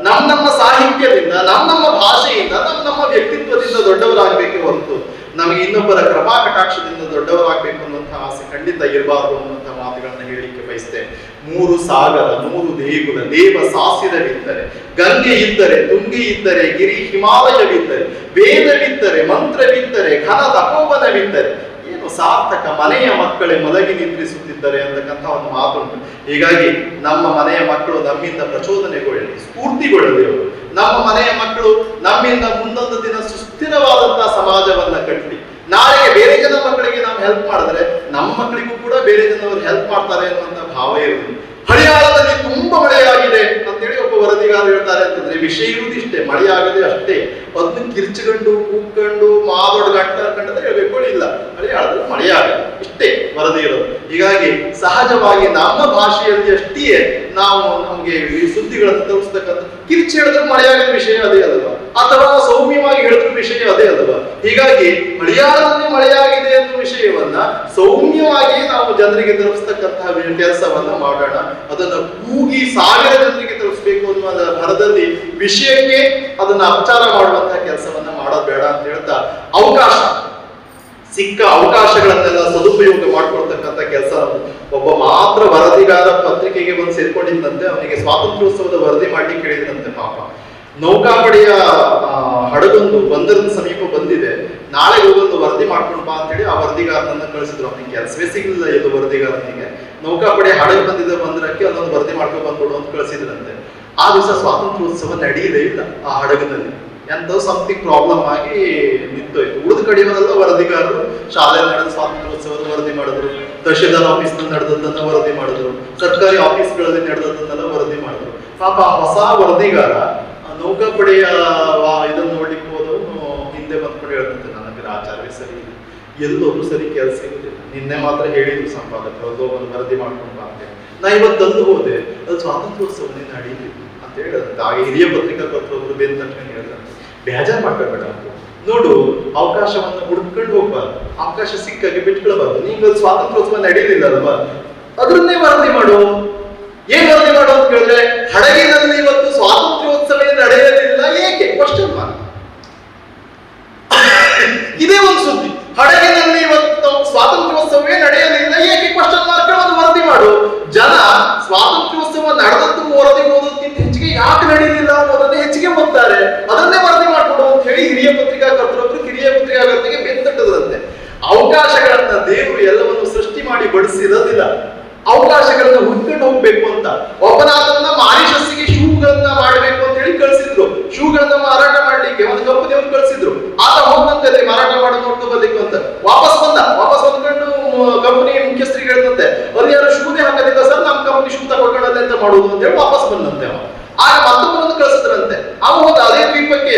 ನಮ್ಮ ಸಾಹಿತ್ಯದಿಂದ, ನಮ್ಮ ಭಾಷೆಯಿಂದ, ನಮ್ಮ ವ್ಯಕ್ತಿತ್ವದಿಂದ ದೊಡ್ಡವರಾಗಬೇಕೆ ಹೊರತು ನಮಗೆ ಇನ್ನೊಬ್ಬರ ಕೃಪಾ ಕಟಾಕ್ಷದಿಂದ ದೊಡ್ಡವರಾಗಬೇಕು ಅನ್ನುವಂತಹ ಆಸೆ ಖಂಡಿತ ಇರಬಾರದು ಅನ್ನುವಂತಹ ಮಾತುಗಳನ್ನ ಹೇಳಲಿಕ್ಕೆ ಬಯಸ್ತೇನೆ. 3 ಸಾಗರ 3 ದೇಗುಲ ದೇವ ಸಾಸಿರವಿದ್ದರೆ, ಗಂಗೆ ಇದ್ದರೆ, ತುಂಗೆ ಇದ್ದರೆ, ಗಿರಿ ಹಿಮಾಲಯವಿದ್ದರೆ, ವೇದವಿದ್ದರೆ, ಮಂತ್ರವಿದ್ದರೆ, ಘನ ತಪೋವನವಿದ್ದರೆ, ಏನು ಸಾರ್ಥಕ ಮನೆಯ ಮಕ್ಕಳೇ ಮಲಗಿ ನಿದ್ರಿಸುತ್ತಿದ್ದಾರೆ ಅಂತಕ್ಕಂಥ ಒಂದು ಮಾತುಂಟು. ಹೀಗಾಗಿ ನಮ್ಮ ಮನೆಯ ಮಕ್ಕಳು ನಮ್ಮಿಂದ ಪ್ರಚೋದನೆಗೊಳ್ಳಲಿ, ಸ್ಫೂರ್ತಿಗೊಳ್ಳಲಿ. ಅವರು ನಮ್ಮ ಮನೆಯ ಮಕ್ಕಳು ನಮ್ಮಿಂದ ಮುಂದೊಂದು ದಿನ ಸುಸ್ಥಿರವಾದಂತಹ ಸಮಾಜವನ್ನ ಕಟ್ಟಲಿ. ನಾಳೆಗೆ ಬೇರೆ ಜನ ಮಕ್ಕಳಿಗೆ ನಾವು ಹೆಲ್ಪ್ ಮಾಡಿದ್ರೆ ನಮ್ಮ ಮಕ್ಕಳಿಗೂ ಕೂಡ ಬೇರೆ ಜನವರು ಹೆಲ್ಪ್ ಮಾಡ್ತಾರೆ ಅನ್ನುವಂತ ಭಾವ ಇರುವುದು. ಹಳಿಯಾಳದಲ್ಲಿ ತುಂಬಾ ಮಳೆಯಾಗಿದೆ ಅಂತೇಳಿ ಒಬ್ಬ ವರದಿಗಾರ ಹೇಳ್ತಾರೆ ಅಂತಂದ್ರೆ ವಿಷಯ ಇರುವುದಿಷ್ಟೇ, ಮಳೆ ಆಗದೆ ಅಷ್ಟೇ. ಅದನ್ನ ಕಿರ್ಚಿಕೊಂಡು ಕೂತ್ಕೊಂಡು ಮಾದೊಡ್ಡ ಗಂಟ ಕಂಡ್ರೆ ಹೇಳ್ಬೇಕು, ಇಲ್ಲ ಮಳೆ ಆದ್ರೆ ಮಳೆ ಆಗಲ್ಲ, ಇಷ್ಟೇ ವರದಿ ಇರೋದು. ಹೀಗಾಗಿ ಸಹಜವಾಗಿ ನಮ್ಮ ಭಾಷೆಯಲ್ಲಿ ಅಷ್ಟೇ ನಾವು ನಮ್ಗೆ ಈ ಸುದ್ದಿಗಳನ್ನು ತಲುಪಿಸ್ತಕ್ಕಂಥ, ಕಿರ್ಚಿ ಹೇಳಿದ್ರೆ ಮಳೆಯಾಗದ ವಿಷಯ ಅದೇ ಅಲ್ವಾ, ಅಥವಾ ಸೌಮ್ಯವಾಗಿ ಹೇಳಿದ್ರು ವಿಷಯ ಅದೇ ಅಲ್ವಾ. ಹೀಗಾಗಿ ಮಲಯಾಳದಲ್ಲಿ ಮಳೆಯಾಗಿದೆ ಅನ್ನೋ ವಿಷಯವನ್ನ ಸೌಮ್ಯವಾಗಿ ನಾವು ಜನರಿಗೆ ತಲುಪಿಸ್ತಕ್ಕಂತಹ ಕೆಲಸವನ್ನ ಮಾಡೋಣ. ಅದನ್ನ ಕೂಗಿ 1000 ಜನರಿಗೆ ತಲುಪಿಸ್ಬೇಕು ಅನ್ನುವ ಭರದಲ್ಲಿ ವಿಷಯಕ್ಕೆ ಅದನ್ನ ಅಪಚಾರ ಮಾಡುವಂತಹ ಕೆಲಸವನ್ನ ಮಾಡೋದು ಬೇಡ ಅಂತ ಹೇಳ್ತಾ, ಸಿಕ್ಕ ಅವಕಾಶಗಳನ್ನೆಲ್ಲ ಸದುಪಯೋಗ ಮಾಡ್ಕೊಳ್ತಕ್ಕಂಥ ಕೆಲಸ. ಒಬ್ಬ ಮಾತ್ರ ವರದಿಗಾರ ಪತ್ರಿಕೆಗೆ ಬಂದು ಸೇರ್ಕೊಂಡಿದ್ದಂತೆ, ಅವನಿಗೆ ಸ್ವಾತಂತ್ರ್ಯೋತ್ಸವದ ವರದಿ ಮಾಡ್ಲಿಕ್ಕೆ ಹೇಳಿದ್ರಂತೆ. ಪಾಪ ನೌಕಾಪಡೆಯ ಹಡಗೊಂದು ಬಂದರದ ಸಮೀಪ ಬಂದಿದೆ, ನಾಳೆ ಹೋಗೊಂದು ವರದಿ ಮಾಡ್ಕೊಂಡು ಬಾ ಅಂತೇಳಿ ಆ ವರದಿಗಾರನನ್ನ ಕಳಿಸಿದ್ರು. ಅವನಿಗೆ ಕೆಲಸವೇ ಸಿಗಲಿಲ್ಲ ಇದು ವರದಿಗಾರನಿಗೆ. ನೌಕಾಪಡೆ ಹಡಗು ಬಂದಿದ್ದಕ್ಕೆ ಅಲ್ಲೊಂದು ವರದಿ ಮಾಡ್ಕೊಂಡು ಬಂದ್ಕೊಡು ಅಂತ ಕಳಿಸಿದ್ರಂತೆ. ಆ ದಿವಸ ಸ್ವಾತಂತ್ರ್ಯೋತ್ಸವ ನಡೆಯಲೇ ಇಲ್ಲ ಆ ಹಡಗಿನಲ್ಲಿ. ಎಂತ ಸಮಥಿಂಗ್ ಪ್ರಾಬ್ಲಮ್ ಆಗಿ ನಿಂತೋಯ್ತು. ಉಳಿದ ಕಡೆಯವರೆಲ್ಲ ವರದಿಗಾರರು ಶಾಲೆಯಲ್ಲಿ ನಡೆದ ಸ್ವಾತಂತ್ರ್ಯೋತ್ಸವದ ವರದಿ ಮಾಡಿದ್ರು, ತಹಶೀಲ್ದಾರ್ ಆಫೀಸ್ ನಲ್ಲಿ ನಡೆದದ್ದನ್ನ ವರದಿ ಮಾಡಿದ್ರು, ಸರ್ಕಾರಿ ಆಫೀಸ್ಗಳಲ್ಲಿ ನಡೆದದ್ದನ್ನೆಲ್ಲ ವರದಿ ಮಾಡಿದ್ರು. ಪಾಪ ಹೊಸ ವರದಿಗಾರ ನೌಕಾಪಡೆಯ ಇದನ್ನು ನೋಡ್ಲಿಕ್ಕೆ ಹೋದವನು ಹಿಂದೆ ಬಂದ್ಕೊಂಡು ಹೇಳ್ತಂತೆ, ನನಗೆ ಆಚಾರವೇ ಸರಿ ಇಲ್ಲ, ಎಲ್ಲರೂ ಸರಿ ಕೆಲಸ ಇರುವುದಿಲ್ಲ. ನಿನ್ನೆ ಮಾತ್ರ ಹೇಳಿದ್ರು ಸಂಪಾದಕರು ಒಂದು ವರದಿ ಮಾಡ್ಕೊಂಡು ಬಾ ಅಂತೇಳಿ. ನಾ ಇವತ್ತಂದು ಹೋದೆ, ಅದು ಸ್ವಾತಂತ್ರ್ಯೋತ್ಸವನೇ ನಡೀಲಿ ಅಂತ ಹೇಳಿದಂತೆ. ಹಾಗೆ ಹಿರಿಯ ಪತ್ರಿಕಾಕರ್ತರು ಬೇರೆ ತಕ್ಷಣ ಹೇಳಿದಂತೆ, ಬೇಜಾರು ಮಾಡ್ಕೊಳ್ಬೇಡ ಅಂತ ನೋಡು, ಅವಕಾಶವನ್ನ ಹುಡ್ಕೊಂಡು ಹೋಗ್ಬಾರ್ದು, ಅವಕಾಶ ಸಿಕ್ಕಾಗಿ ಬಿಟ್ಕೊಳ್ಬಾರ್ದು. ನೀವು ಸ್ವಾತಂತ್ರ್ಯೋತ್ಸವ ನಡೀಲಿಲ್ಲ ಅಲ್ವಾ, ಅದನ್ನೇ ವರದಿ ಮಾಡು. ಏನ್ ವರದಿ ಮಾಡು ಅಂತ ಕೇಳಿದ್ರೆ, ಹಡಗಿನಲ್ಲಿ ಇವತ್ತು ಸ್ವಾತಂತ್ರ್ಯೋತ್ಸವ ನಡೆಯಲಿಲ್ಲ, ಏಕೆ? Question mark. ಇದೇ ಒಂದು ಸುದ್ದಿ, ಹಡಗಿನಲ್ಲಿ ಇವತ್ತು ಸ್ವಾತಂತ್ರ್ಯೋತ್ಸವವೇ ನಡೆಯಲಿಲ್ಲ, ಏಕೆ? Question mark. ಒಂದು ವರದಿ ಮಾಡು. ಜನ ಸ್ವಾತಂತ್ರ್ಯೋತ್ಸವ ನಡೆದದ್ದು ವರದಿ ಓದೋದಕ್ಕಿಂತ ಹೆಚ್ಚಿಗೆ ಯಾಕೆ ನಡೆಯಲಿಲ್ಲ ಅನ್ನೋದನ್ನೇ ಹೆಚ್ಚಿಗೆ ಓದ್ತಾರೆ, ಅದನ್ನೇ ವರದಿ ಮಾಡ್ಕೊಡು ಅಂತ ಹೇಳಿ ಹಿರಿಯ ಪತ್ರಿಕಾಕರ್ತರೊಬ್ರು ಕಿರಿಯ ಪತ್ರಿಕಾಕರ್ತರಿಗೆ ಬೆಂತಟ್ಟದಂತೆ. ಅವಕಾಶಗಳನ್ನ ದೇವರು ಎಲ್ಲವನ್ನು ಸೃಷ್ಟಿ ಮಾಡಿ ಬಡಿಸಿರೋದಿಲ್ಲ, ಅವಕಾಶಗಳನ್ನ ಹುಡ್ಕೊಂಡು ಹೋಗ್ಬೇಕು ಅಂತ. ಒಬ್ಬನಾದನ್ನ ಮಾರಿಷಸ್ಸಿಗೆ ಶೂಗಳನ್ನ ಮಾಡಬೇಕು ಅಂತ ಹೇಳಿ ಕಳಿಸಿದ್ರು, ಶೂಗಳನ್ನ ಮಾರಾಟ ಮಾಡ್ಲಿಕ್ಕೆ ಒಂದು ಕಂಪನಿಯವ್ರು ಕಳಿಸಿದ್ರು. ಆತ ಹೋದಂತೆ ಮಾರಾಟ ಮಾಡೋದು ನೋಡ್ಕೊ ಬರ್ಲಿಕ್ಕೆ ಅಂತ ವಾಪಸ್ ಬಂದ್ಕೊಂಡು ಕಂಪನಿ ಮುಖ್ಯಸ್ಥರಿಗೆ ಹೇಳಿದಂತೆ, ಅಲ್ಲಿ ಯಾರು ಶೂನೇ ಹಾಕೋದಿಲ್ಲ ಸರ್, ನಮ್ಮ ಕಂಪನಿ ಶೂ ತಗೊಳ್ಕೊಳ್ಳೋದೆ ಅಂತ ಮಾಡುದು ಅಂತ ಹೇಳಿ ವಾಪಸ್ ಬಂದಂತೆ. ಅವ ಆಗ ಮತ್ತೊಬ್ಬರನ್ನು ಕಳಿಸಿದ್ರಂತೆ. ಅವ ಹೋದ ಅದೇ ದ್ವೀಪಕ್ಕೆ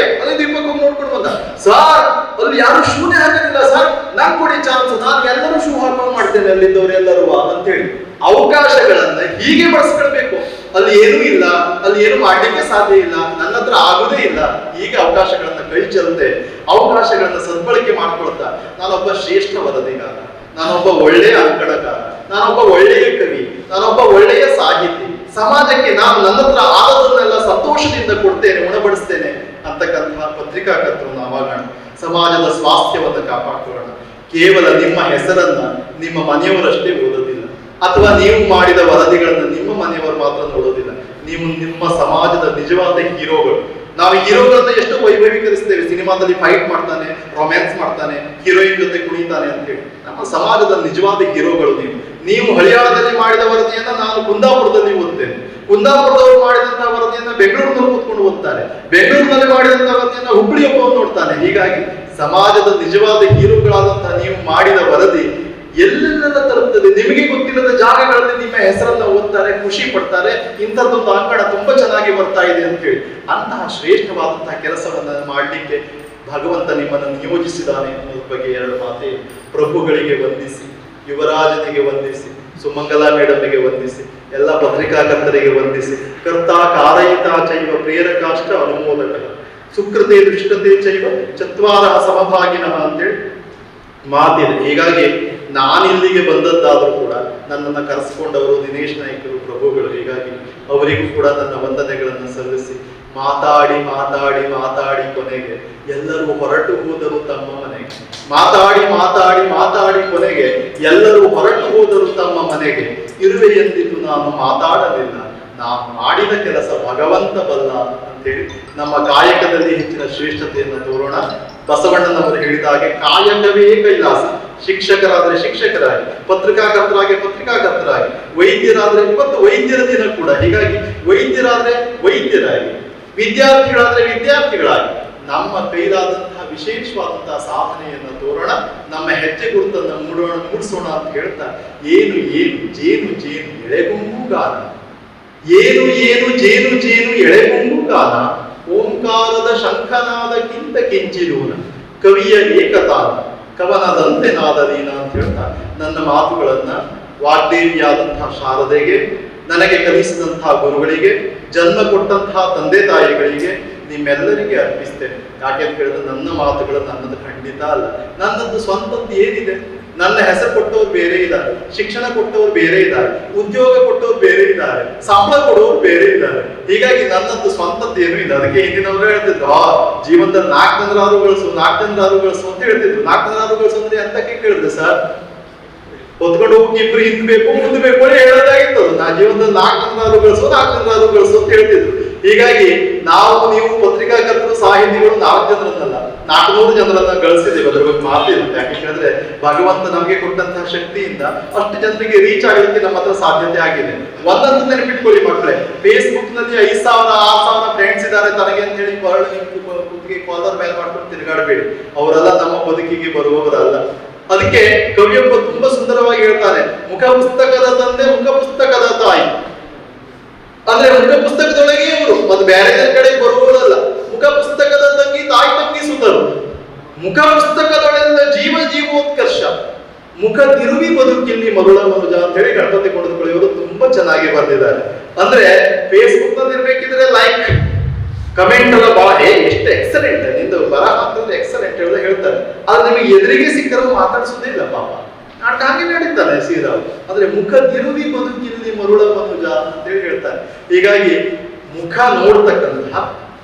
ಹೋಗಿ ನೋಡ್ಕೊಂಡು ಬಂದ. ಸರ್ ಅಲ್ಲಿ ಯಾರು ಶೂನೇ ಹಾಕೋದಿಲ್ಲ ಸರ್, ನಂಗೆ ಕೊಡಿ ಚಾನ್ಸ್, ನಾನು ಎಲ್ಲರೂ ಶೂ ಹಾಕೊಂಡು ಮಾಡ್ತೇನೆ ಅಲ್ಲಿದ್ದವ್ರು ಎಲ್ಲರೂ ಅಂತೇಳಿ. ಅವಕಾಶಗಳನ್ನ ಹೀಗೆ ಬಳಸ್ಕೊಳ್ಬೇಕು. ಅಲ್ಲಿ ಏನೂ ಇಲ್ಲ, ಅಲ್ಲಿ ಏನು ಮಾಡ್ಲಿಕ್ಕೆ ಸಾಧ್ಯ ಇಲ್ಲ, ನನ್ನ ಹತ್ರ ಆಗುದೇ ಇಲ್ಲ, ಈಗ ಅವಕಾಶಗಳನ್ನ ಕೈ ಚೆಲ್ಲದೆ ಅವಕಾಶಗಳನ್ನ ಸದ್ಬಳಕೆ ಮಾಡ್ಕೊಳ್ತಾ, ನಾನೊಬ್ಬ ಶ್ರೇಷ್ಠ ವರದಿಗಾರ, ನಾನೊಬ್ಬ ಒಳ್ಳೆಯ ಅಂಕಣಕಾರ, ನಾನೊಬ್ಬ ಒಳ್ಳೆಯ ಕವಿ, ನಾನೊಬ್ಬ ಒಳ್ಳೆಯ ಸಾಹಿತಿ, ಸಮಾಜಕ್ಕೆ ನಾನು ನನ್ನ ಹತ್ರ ಆದದನ್ನೆಲ್ಲ ಸಂತೋಷದಿಂದ ಕೊಡ್ತೇನೆ, ಉಣಬಡಿಸ್ತೇನೆ ಅಂತಕ್ಕಂತಹ ಪತ್ರಿಕಾಕರ್ತರು ನಾವಾಗೋಣ. ಸಮಾಜದ ಸ್ವಾಸ್ಥ್ಯವನ್ನು ಕಾಪಾಡ್ಕೊಳ್ಳೋಣ. ಕೇವಲ ನಿಮ್ಮ ಹೆಸರನ್ನ ನಿಮ್ಮ ಮನೆಯವರಷ್ಟೇ ಓದೋದಿಲ್ಲ, ಅಥವಾ ನೀವು ಮಾಡಿದ ವರದಿಗಳನ್ನ ನಿಮ್ಮ ಮನೆಯವರು ಮಾತ್ರ ನೋಡೋದಿಲ್ಲ. ನೀವು ನಿಮ್ಮ ಸಮಾಜದ ನಿಜವಾದ ಹೀರೋಗಳು. ನಾವು ಹೀರೋಗಳನ್ನ ಎಷ್ಟು ವೈಭವೀಕರಿಸ್ತೇವೆ, ಸಿನಿಮಾದಲ್ಲಿ ಫೈಟ್ ಮಾಡ್ತಾನೆ, ರೊಮ್ಯಾನ್ಸ್ ಮಾಡ್ತಾನೆ, ಹೀರೋಯಿನ್ ಜೊತೆ ಕುಣಿತಾನೆ ಅಂತೇಳಿ. ನಮ್ಮ ಸಮಾಜದ ನಿಜವಾದ ಹೀರೋಗಳು ನೀವು ಹಳಿಯಾಳದಲ್ಲಿ ಮಾಡಿದ ವರದಿಯನ್ನ ನಾನು ಕುಂದಾಪುರದಲ್ಲಿ ಓದ್ತೇನೆ, ಕುಂದಾಪುರದವರು ಮಾಡಿದಂತಹ ವರದಿಯನ್ನ ಬೆಂಗಳೂರಿನಲ್ಲಿ ಕೂತ್ಕೊಂಡು ಓದ್ತಾರೆ, ಬೆಂಗಳೂರಿನಲ್ಲಿ ಮಾಡಿದಂತಹ ವರದಿಯನ್ನ ಹುಬ್ಬಳ್ಳಿಯೊಬ್ಬ ನೋಡ್ತಾನೆ. ಹೀಗಾಗಿ ಸಮಾಜದ ನಿಜವಾದ ಹೀರೋಗಳಾದಂತಹ ನೀವು ಮಾಡಿದ ವರದಿ ಎಲ್ಲೆಲ್ಲೆಲ್ಲ ತಲುಪ್ತದೆ. ನಿಮಗೆ ಗೊತ್ತಿಲ್ಲದ ಜಾಗಗಳಲ್ಲಿ ನಿಮ್ಮ ಹೆಸರನ್ನ ಓದ್ತಾರೆ, ಖುಷಿ ಪಡ್ತಾರೆ, ಇಂಥದ್ದೊಂದು ಅಂಕಣ ತುಂಬಾ ಚೆನ್ನಾಗಿ ಬರ್ತಾ ಇದೆ ಅಂತ ಹೇಳಿ. ಅಂತಹ ಶ್ರೇಷ್ಠವಾದಂತಹ ಕೆಲಸವನ್ನ ಮಾಡಲಿಕ್ಕೆ ಭಗವಂತ ನಿಮ್ಮನ್ನು ನಿಯೋಜಿಸಿದಾನೆ ಅನ್ನೋದ್ರ ಬಗ್ಗೆ 2 ಮಾತೆ. ಪ್ರಭುಗಳಿಗೆ ವಂದಿಸಿ, ಯುವರಾಜನಿಗೆ ವಂದಿಸಿ, ಸುಮಂಗಲಾ ಮೇಡಮ್ಗೆ ವಂದಿಸಿ, ಎಲ್ಲ ಪತ್ರಿಕಾಕರ್ತರಿಗೆ ವಂದಿಸಿ. ಕರ್ತ ಕಾರಯಿತ ಚೈವ ಪ್ರೇರಕಾಷ್ಟ ಅನುಮೋದಕ ಸುಕೃತೆ ದುಷ್ಟತೆ ಚೈವ ಚತ್ವಾರ ಸಮಭಾಗಿನಃ ಅಂತೇಳಿ ಮಾತಿದೆ. ಹೀಗಾಗಿ ನಾನಿಲ್ಲಿಗೆ ಬಂದದ್ದಾದ್ರೂ ಕೂಡ ನನ್ನನ್ನು ಕರೆಸ್ಕೊಂಡವರು ದಿನೇಶ್ ನಾಯ್ಕರು ಪ್ರಭುಗಳು. ಹೀಗಾಗಿ ಅವರಿಗೂ ಕೂಡ ನನ್ನ ವಂದನೆಗಳನ್ನು ಸಲ್ಲಿಸಿ, ಮಾತಾಡಿ ಮಾತಾಡಿ ಮಾತಾಡಿ ಕೊನೆಗೆ ಎಲ್ಲರೂ ಹೊರಟು ಹೋದರು ತಮ್ಮ ಮನೆಗೆ. ಮಾತಾಡಿ ಮಾತಾಡಿ ಮಾತಾಡಿ ಕೊನೆಗೆ ಎಲ್ಲರೂ ಹೊರಟು ಹೋದರು ತಮ್ಮ ಮನೆಗೆ. ಇರುವೆ ಎಂದಿದ್ದು ನಾನು ಮಾತಾಡಲಿಲ್ಲ, ನಾನು ಮಾಡಿದ ಕೆಲಸ ಭಗವಂತ ಬಲ್ಲ ಅಂತೇಳಿ ನಮ್ಮ ಕಾಯಕದಲ್ಲಿ ಹೆಚ್ಚಿನ ಶ್ರೇಷ್ಠತೆಯನ್ನು ತೋರೋಣ. ಬಸವಣ್ಣನವರು ಹೇಳಿದ ಹಾಗೆ ಕಾಯಕವೇ ಕೈಲಾಸ. ಶಿಕ್ಷಕರಾದ್ರೆ ಶಿಕ್ಷಕರಾಗಿ, ಪತ್ರಿಕಾಕರ್ತರಾಗಿ ಪತ್ರಿಕಾಕರ್ತರಾಗಿ, ವೈದ್ಯರಾದ್ರೆ ಇವತ್ತು ವೈದ್ಯರ ದಿನ ಕೂಡ. ಹೀಗಾಗಿ ವೈದ್ಯರಾದ್ರೆ ವೈದ್ಯರಾಗಿ, ವಿದ್ಯಾರ್ಥಿಗಳಾದ್ರೆ ವಿದ್ಯಾರ್ಥಿಗಳಾಗಿ ನಮ್ಮ ಕೈಲಾದಂತಹ ವಿಶೇಷವಾದಂತಹ ಸಾಧನೆಯನ್ನು ತೋರೋಣ. ನಮ್ಮ ಹೆಜ್ಜೆ ಗುರುತನ್ನು ಮೂಡಿಸೋಣ ಅಂತ ಹೇಳ್ತಾ, ಏನು ಜೇನು ಎಳೆಗುಂಬುಗಾರ ಏನು ಏನು ಜೇನು ಜೇನು ಎಳೆಗೊಂಡು ಗಾನ, ಓಂಕಾರದ ಶಂಖನಾದಕ್ಕಿಂತ ಕಿಂಚಿದೂನ, ಕವಿಯ ಏಕತಾನ ಕವನದಂತೆ ನಾದದೀನ ಅಂತ ಹೇಳ್ತಾ ನನ್ನ ಮಾತುಗಳನ್ನ ವಾಗ್ದೇವಿಯಾದಂತಹ ಶಾರದೆಗೆ, ನನಗೆ ಕಲಿಸಿದಂತಹ ಗುರುಗಳಿಗೆ, ಜನ್ಮ ಕೊಟ್ಟಂತಹ ತಂದೆ ತಾಯಿಗಳಿಗೆ, ನಿಮ್ಮೆಲ್ಲರಿಗೆ ಅರ್ಪಿಸ್ತೇನೆ. ಯಾಕೆಂತ ಹೇಳಿದ್ರೆ ನನ್ನ ಮಾತುಗಳು ನನ್ನದು ಖಂಡಿತ ಅಲ್ಲ. ನನ್ನದು ಸ್ವಂತದ್ದು ಏನಿದೆ? ನನ್ನ ಹೆಸರು ಕೊಟ್ಟವ್ರು ಬೇರೆ ಇದ್ದಾರೆ, ಶಿಕ್ಷಣ ಕೊಟ್ಟವ್ರು ಬೇರೆ ಇದ್ದಾರೆ, ಉದ್ಯೋಗ ಕೊಟ್ಟವ್ರು ಬೇರೆ ಇದ್ದಾರೆ, ಸಂಬಳ ಕೊಡೋರು ಬೇರೆ ಇದ್ದಾರೆ. ಹೀಗಾಗಿ ನನ್ನದ್ದು ಸ್ವಂತದ್ದು ಏನೂ ಇಲ್ಲ. ಅದಕ್ಕೆ ಹಿಂದಿನವರು ಹೇಳ್ತಿದ್ರು, ಜೀವನದಲ್ಲಿ 4 ಜನರಾರು ಗಳಿಸು ಅಂತ ಹೇಳ್ತಿದ್ರು. 4 ಜನರಾರು ಗಳಿಸು ಅಂದ್ರೆ ಎಂತಕ್ಕೆ ಕೇಳಿದ್ರೆ ಸರ್, ಹೊತ್ಕೊಂಡು ಹೋಗಿ ಇಬ್ರು ಹಿಂದ್ಬೇಕು ಮುಂದ್ಬೇಕು ಅಂತ ಹೇಳೋದಾಗಿತ್ತು. ನಾ ಜೀವನದಲ್ಲಿ 4 ಜನರಾರು ಗಳಿಸು ಅಂತ ಹೇಳ್ತಿದ್ರು. ಹೀಗಾಗಿ ನೀವು ಪತ್ರಿಕಾಕರ್ತರು, ಸಾಹಿತಿಗಳು 4 ಜನರನ್ನಲ್ಲ 400 ಜನರನ್ನ ಗಳಿಸಿದ್ದೇವೆ. ಅದರ ಬಗ್ಗೆ ಮಾತಿಲ್ಲ. ಯಾಕೆ ಹೇಳಿದ್ರೆ ಭಗವಂತ ನಮಗೆ ಕೊಟ್ಟಂತಹ ಶಕ್ತಿಯಿಂದ ಅಷ್ಟು ಜನರಿಗೆ ರೀಚ್ ಆಗಲಿಕ್ಕೆ ನಮ್ಮ ಹತ್ರ ಸಾಧ್ಯತೆ ಆಗಿದೆ. ಒಂದಂತೂ ನೆನಪಿಟ್ಕೊಳ್ಳಿ ಮಕ್ಕಳೇ, ಫೇಸ್ಬುಕ್ ನಲ್ಲಿ 5,000 6,000 ಫ್ರೆಂಡ್ಸ್ ಇದ್ದಾರೆ ತನಗೆ ಅಂತ ಹೇಳಿ ಕಾಲರ್ ಮೇಲೆ ಮಾಡ್ಕೊಂಡು ತಿರುಗಾಡಬೇಡಿ. ಅವರೆಲ್ಲ ನಮ್ಮ ಬದುಕಿಗೆ ಬರುವವರಲ್ಲ. ಅದಕ್ಕೆ ಕವಿಯೊಬ್ಬ ತುಂಬಾ ಸುಂದರವಾಗಿ ಹೇಳ್ತಾನೆ, ಮುಖ ಪುಸ್ತಕದ ತಂದೆ ಮುಖ ಪುಸ್ತಕದ ತಾಯಿ. ಅಂದ್ರೆ ಮುಖ ಪುಸ್ತಕದೊಳಗೆ ಇವರು ಒಂದು ಬೇರೆ ಕಡೆ ಬರುವುದಲ್ಲ. ಮುಖ ಪುಸ್ತಕದ ತಂಗಿ ತಾಯಿ ತಂಗಿಸುತ್ತರು, ಮುಖ ಪುಸ್ತಕದೊಳೆಲ್ಲ ಜೀವ ಜೀವೋತ್ಕರ್ಷ, ಮುಖ ತಿರುವಿ ಬದುಕಿಲ್ಲಿ ಮರುಳ ಮನುಜ ಅಂತ ಹೇಳಿ ಗಣಪತಿ ಕೊಡದುಕೊಳ್ಳಿಯವರು ತುಂಬಾ ಚೆನ್ನಾಗಿ ಬರೆದಿದ್ದಾರೆ. ಅಂದ್ರೆ ಫೇಸ್ಬುಕ್ ನಲ್ಲಿ ಇರ್ಬೇಕಿದ್ರೆ ಲೈಕ್ ಕಮೆಂಟ್ ಎಲ್ಲ ಬಹಳ ಎಷ್ಟು ಎಕ್ಸಲೆಂಟ್, ನಿಂದು ಬರಹ ಅಂತಂದ್ರೆ ಎಕ್ಸಲೆಂಟ್ ಹೇಳೋದು ಹೇಳ್ತಾರೆ. ಆದ್ರೆ ನಿಮಗೆ ಎದುರಿಗೆ ಸಿಕ್ಕರೂ ಮಾತಾಡ್ಸೋದಿಲ್ಲ ಪಾಪ, ಹಾಗೆ ನಡೀತಾನೆ ಸೀದಾ. ಅಂದ್ರೆ ಮುಖ ತಿರುವಿ ಬದುಕಿಲ್ಲಿ ಮರುಳ ಮನುಜ ಅಂತೇಳಿ ಹೇಳ್ತಾರೆ. ಹೀಗಾಗಿ ಮುಖ ನೋಡ್ತಕ್ಕಂತಹ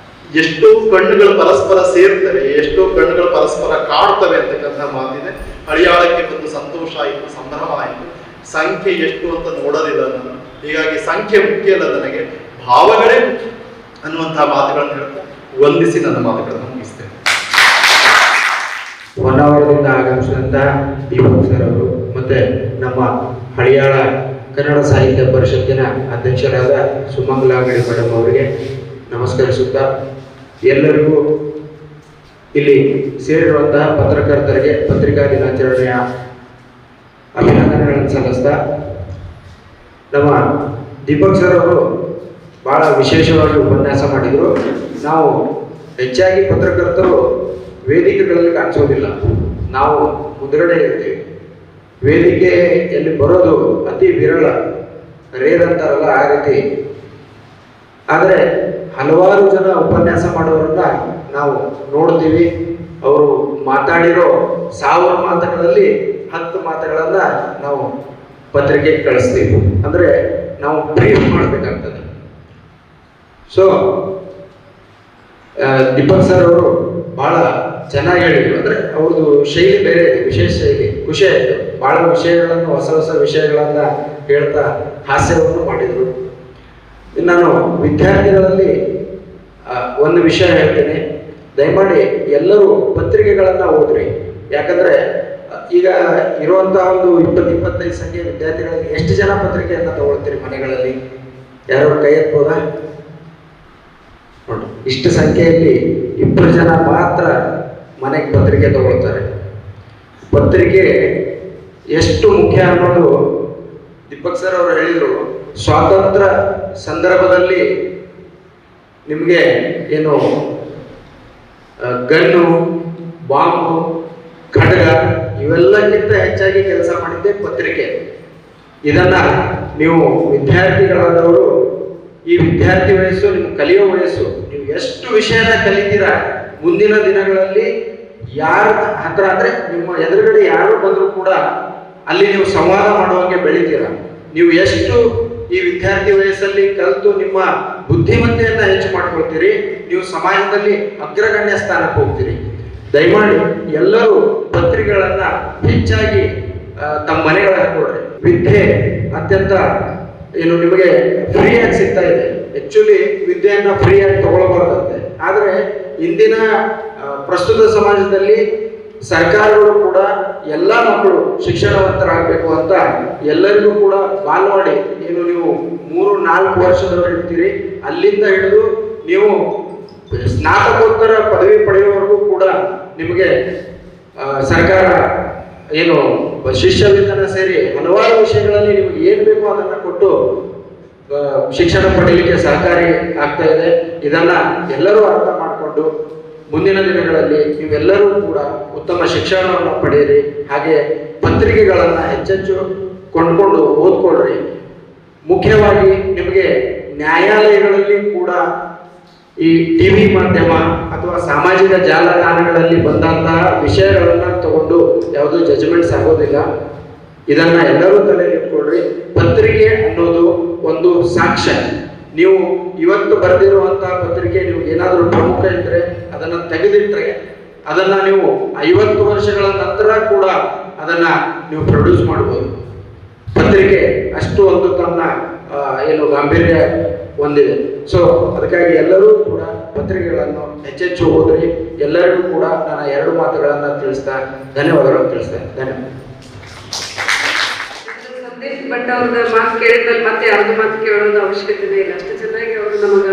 ಎಷ್ಟೋ ಕಣ್ಣುಗಳು ಪರಸ್ಪರ ಸೇರ್ತವೆ, ಎಷ್ಟೋ ಕಣ್ಣುಗಳು ಪರಸ್ಪರ ಕಾಡ್ತವೆ ಅಂತಕ್ಕಂತಹ ಮಾತಿದೆ. ಹಳಿಯಾಳಕ್ಕೆ ಬಂದು ಸಂತೋಷ ಆಯಿತು, ಸಂಭ್ರಮ ಆಯಿತು. ಸಂಖ್ಯೆ ಎಷ್ಟು ಅಂತ ನೋಡೋದಿಲ್ಲ ನಾನು. ಹೀಗಾಗಿ ಸಂಖ್ಯೆ ಮುಖ್ಯ ಅಲ್ಲ, ನನಗೆ ಭಾವಗಳೇ ಮುಖ್ಯ ಅನ್ನುವಂತಹ ಮಾತುಗಳನ್ನು ಹೇಳ್ತಾ ವಂದಿಸಿ ನನ್ನ ಮಾತುಗಳನ್ನು ಮುಗಿಸ್ತೇನೆ. ಹೊನ್ನಾವರದಿಂದ ಆಗಮಿಸಿದಂತಹ ದೀಪಕ್ ಸರ್ ಅವರು ಮತ್ತೆ ನಮ್ಮ ಹಳಿಯಾಳ ಕನ್ನಡ ಸಾಹಿತ್ಯ ಪರಿಷತ್ತಿನ ಅಧ್ಯಕ್ಷರಾದ ಸುಮಂಗಲಾ ಮೇಡಮ್ ಅವರಿಗೆ ನಮಸ್ಕರಿಸುತ್ತಾ, ಎಲ್ಲರಿಗೂ ಇಲ್ಲಿ ಸೇರಿರುವಂತಹ ಪತ್ರಕರ್ತರಿಗೆ ಪತ್ರಿಕಾ ದಿನಾಚರಣೆಯ ಅಭಿನಂದನೆಗಳನ್ನು ಸಲ್ಲಿಸ್ತಾ, ನಮ್ಮ ದೀಪಕ್ ಸರ್ ಅವರು ಬಹಳ ವಿಶೇಷವಾಗಿ ಉಪನ್ಯಾಸ ಮಾಡಿದರು. ನಾವು ಹೆಚ್ಚಾಗಿ ಪತ್ರಕರ್ತರು ವೇದಿಕೆಗಳಲ್ಲಿ ಕಾಣಿಸೋದಿಲ್ಲ, ನಾವು ಮುಂದುಗಡೆ ಇರ್ತೀವಿ. ವೇದಿಕೆಯಲ್ಲಿ ಬರೋದು ಅತಿ ವಿರಳ, ರೇರ್ ಅಂತಾರಲ್ಲ ಆ ರೀತಿ. ಆದರೆ ಹಲವಾರು ಜನ ಉಪನ್ಯಾಸ ಮಾಡೋರನ್ನ ನಾವು ನೋಡ್ತೀವಿ. ಅವರು ಮಾತಾಡಿರೋ 1000 ಮಾತುಗಳಲ್ಲಿ 10 ಮಾತುಗಳನ್ನ ನಾವು ಪತ್ರಿಕೆಗೆ ಕಳಿಸ್ತೀವಿ. ಅಂದರೆ ನಾವು ಬ್ರೀಫ್ ಮಾಡಬೇಕಾಗ್ತದೆ. ಸೊ ದೀಪಕ್ ಸರ್ ಅವರು ಬಹಳ ಚೆನ್ನಾಗಿ ಹೇಳಿದ್ರು. ಅಂದ್ರೆ ಅವ್ರದ್ದು ಶೈಲಿ ಬೇರೆ ಇದೆ, ವಿಶೇಷ ಶೈಲಿ. ಖುಷಿ ಆಯ್ತು. ಬಹಳ ವಿಷಯಗಳನ್ನು, ಹೊಸ ಹೊಸ ವಿಷಯಗಳನ್ನ ಹೇಳ್ತಾ ಹಾಸ್ಯವನ್ನು ಮಾಡಿದ್ರು. ನಾನು ವಿದ್ಯಾರ್ಥಿಗಳಲ್ಲಿ ಒಂದು ವಿಷಯ ಹೇಳ್ತೇನೆ, ದಯಮಾಡಿ ಎಲ್ಲರೂ ಪತ್ರಿಕೆಗಳನ್ನ ಓದ್ರಿ. ಯಾಕಂದ್ರೆ ಈಗ ಇರುವಂತಹ ಒಂದು 20-25 ಸಂಖ್ಯೆ ವಿದ್ಯಾರ್ಥಿಗಳಿಗೆ ಎಷ್ಟು ಜನ ಪತ್ರಿಕೆಯನ್ನ ತಗೊಳ್ತೀರಿ ಮನೆಗಳಲ್ಲಿ? ಯಾರು ಕೈ ಎತ್ಬೋದಾ? ನೋಡಿ, ಇಷ್ಟು ಸಂಖ್ಯೆಯಲ್ಲಿ 2 ಜನ ಮಾತ್ರ ಮನೆಗೆ ಪತ್ರಿಕೆ ತಗೊಳ್ತಾರೆ. ಪತ್ರಿಕೆ ಎಷ್ಟು ಮುಖ್ಯ ಅನ್ನೋದು ದೀಪಕ್ ಸರ್ ಅವರು ಹೇಳಿದರು. ಸ್ವಾತಂತ್ರ್ಯ ಸಂದರ್ಭದಲ್ಲಿ ನಿಮಗೆ ಏನು ಗನ್ನು, ಬಾಂಬು, ಖಡ್ಗ ಇವೆಲ್ಲಕ್ಕಿಂತ ಹೆಚ್ಚಾಗಿ ಕೆಲಸ ಮಾಡಿದ್ದೆ ಪತ್ರಿಕೆ. ಇದನ್ನ ನೀವು ವಿದ್ಯಾರ್ಥಿಗಳಾದವರು, ಈ ವಿದ್ಯಾರ್ಥಿ ವಯಸ್ಸು ನಿಮ್ಮ ಕಲಿಯೋ ವಯಸ್ಸು, ನೀವು ಎಷ್ಟು ವಿಷಯನ ಕಲಿತೀರಾ ಮುಂದಿನ ದಿನಗಳಲ್ಲಿ ಯಾರ ಹತ್ರ, ಅಂದ್ರೆ ನಿಮ್ಮ ಎದುರುಗಡೆ ಯಾರು ಬಂದರೂ ಕೂಡ ಅಲ್ಲಿ ನೀವು ಸಂವಾದ ಮಾಡುವಂಗೆ ಬೆಳಿತೀರಾ. ನೀವು ಎಷ್ಟು ಈ ವಿದ್ಯಾರ್ಥಿ ವಯಸ್ಸಲ್ಲಿ ಕಲಿತು ನಿಮ್ಮ ಬುದ್ಧಿಮತ್ತೆಯನ್ನ ಹೆಚ್ಚು ಮಾಡ್ಕೊಳ್ತೀರಿ, ನೀವು ಸಮಾಜದಲ್ಲಿ ಅಗ್ರಗಣ್ಯ ಸ್ಥಾನಕ್ಕೆ ಹೋಗ್ತೀರಿ. ದಯಮಾಡಿ ಎಲ್ಲರೂ ಪತ್ರಿಕೆಗಳನ್ನ ಹೆಚ್ಚಾಗಿ ತಮ್ಮ ಮನೆಗಳ ಹಾಕೊಳ್ರಿ. ವಿದ್ಯೆ ಅತ್ಯಂತ ನಿಮಗೆ ಫ್ರೀ ಆಗಿ ಸಿಗ್ತಾ ಇದೆ. ಆಕ್ಚುಲಿ ವಿದ್ಯೆಯನ್ನ ಫ್ರೀ ಆಗಿ ತಗೊಳ್ಬಾರ್ದಂತೆ. ಆದರೆ ಇಂದಿನ ಪ್ರಸ್ತುತ ಸಮಾಜದಲ್ಲಿ ಸರ್ಕಾರಗಳು ಕೂಡ ಎಲ್ಲ ಮಕ್ಕಳು ಶಿಕ್ಷಣವಂತರಾಗಬೇಕು ಅಂತ ಎಲ್ಲರಿಗೂ ಕೂಡ ಬಾಲ್ವಾಡಿ, ನೀವು 3-4 ವರ್ಷದವರು ಇರ್ತೀರಿ, ಅಲ್ಲಿಂದ ಹಿಡಿದು ನೀವು ಸ್ನಾತಕೋತ್ತರ ಪದವಿ ಪಡೆಯುವವರೆಗೂ ಕೂಡ ನಿಮಗೆ ಸರ್ಕಾರ ಶಿಷ್ಯ ವೇತನ ಸೇರಿ ಹಲವಾರು ವಿಷಯಗಳಲ್ಲಿ ನಿಮಗೆ ಏನ್ ಬೇಕೋ ಅದನ್ನ ಕೊಟ್ಟು ಶಿಕ್ಷಣ ಪಡೆಯಲಿಕ್ಕೆ ಸಹಕಾರಿ ಆಗ್ತಾ ಇದೆ. ಇದನ್ನ ಎಲ್ಲರೂ ಅರ್ಥ ಮಾಡಿಕೊಂಡು ಮುಂದಿನ ದಿನಗಳಲ್ಲಿ ನೀವೆಲ್ಲರೂ ಕೂಡ ಉತ್ತಮ ಶಿಕ್ಷಣವನ್ನು ಪಡೆಯಿರಿ. ಹಾಗೆ ಪತ್ರಿಕೆಗಳನ್ನು ಹೆಚ್ಚೆಚ್ಚು ಕೊಂಡ್ಕೊಂಡು ಓದ್ಕೊಳ್ರಿ. ಮುಖ್ಯವಾಗಿ ನಿಮಗೆ ನ್ಯಾಯಾಲಯಗಳಲ್ಲಿ ಕೂಡ ಈ ಟಿವಿ ಮಾಧ್ಯಮ ಅಥವಾ ಸಾಮಾಜಿಕ ಜಾಲತಾಣಗಳಲ್ಲಿ ಬಂದಂತಹ ವಿಷಯಗಳನ್ನ ತಗೊಂಡು ಯಾವುದೂ ಜಜ್ಮೆಂಟ್ಸ್ ಆಗೋದಿಲ್ಲ. ಇದನ್ನ ಎಲ್ಲರೂ ತಲೆಯಲ್ಲಿಟ್ಕೊಳ್ರಿ. ಪತ್ರಿಕೆ ಅನ್ನೋದು ಒಂದು ಸಾಕ್ಷ್ಯ. ನೀವು ಇವತ್ತು ಬರೆದಿರುವಂತಹ ಪತ್ರಿಕೆ ನೀವು ಏನಾದರೂ ಪ್ರಮುಖ ಇದ್ರೆ ಅದನ್ನ ತೆಗೆದಿಟ್ರೆ ಅದನ್ನ ನೀವು 50 ವರ್ಷಗಳ ನಂತರ ಕೂಡ ಅದನ್ನ ನೀವು ಪ್ರೊಡ್ಯೂಸ್ ಮಾಡ್ಬೋದು. ಪತ್ರಿಕೆ ಅಷ್ಟು ಒಂದು ತನ್ನ ಏನು ಗಾಂಭೀರ್ಯ ಹೊಂದಿದೆ. ಸೊ ಅದಕ್ಕಾಗಿ ಎಲ್ಲರೂ ಕೂಡ ಪತ್ರಿಕೆಗಳನ್ನು ಹೆಚ್ಚೆಚ್ಚು ಓದ್ರಿ. ಎಲ್ಲರಿಗೂ ಕೂಡ ನಾನು 2 ಮಾತುಗಳನ್ನ ತಿಳಿಸ್ತಾ ಧನ್ಯವಾದಗಳನ್ನು ತಿಳಿಸ್ತೇನೆ. ಧನ್ಯವಾದ. ಸಂದೀಪ್ ಭಟ್ ಅವ್ರದ ಮಾತು ಕೇಳಿದ್ಮೇಲೆ ಮತ್ತೆ ಯಾರ್ದು ಮಾತು ಕೇಳೋದು ಅವಶ್ಯಕತೆ ಇಲ್ಲ. ಅಷ್ಟು ಚೆನ್ನಾಗಿ ಅವರು ನಮಗ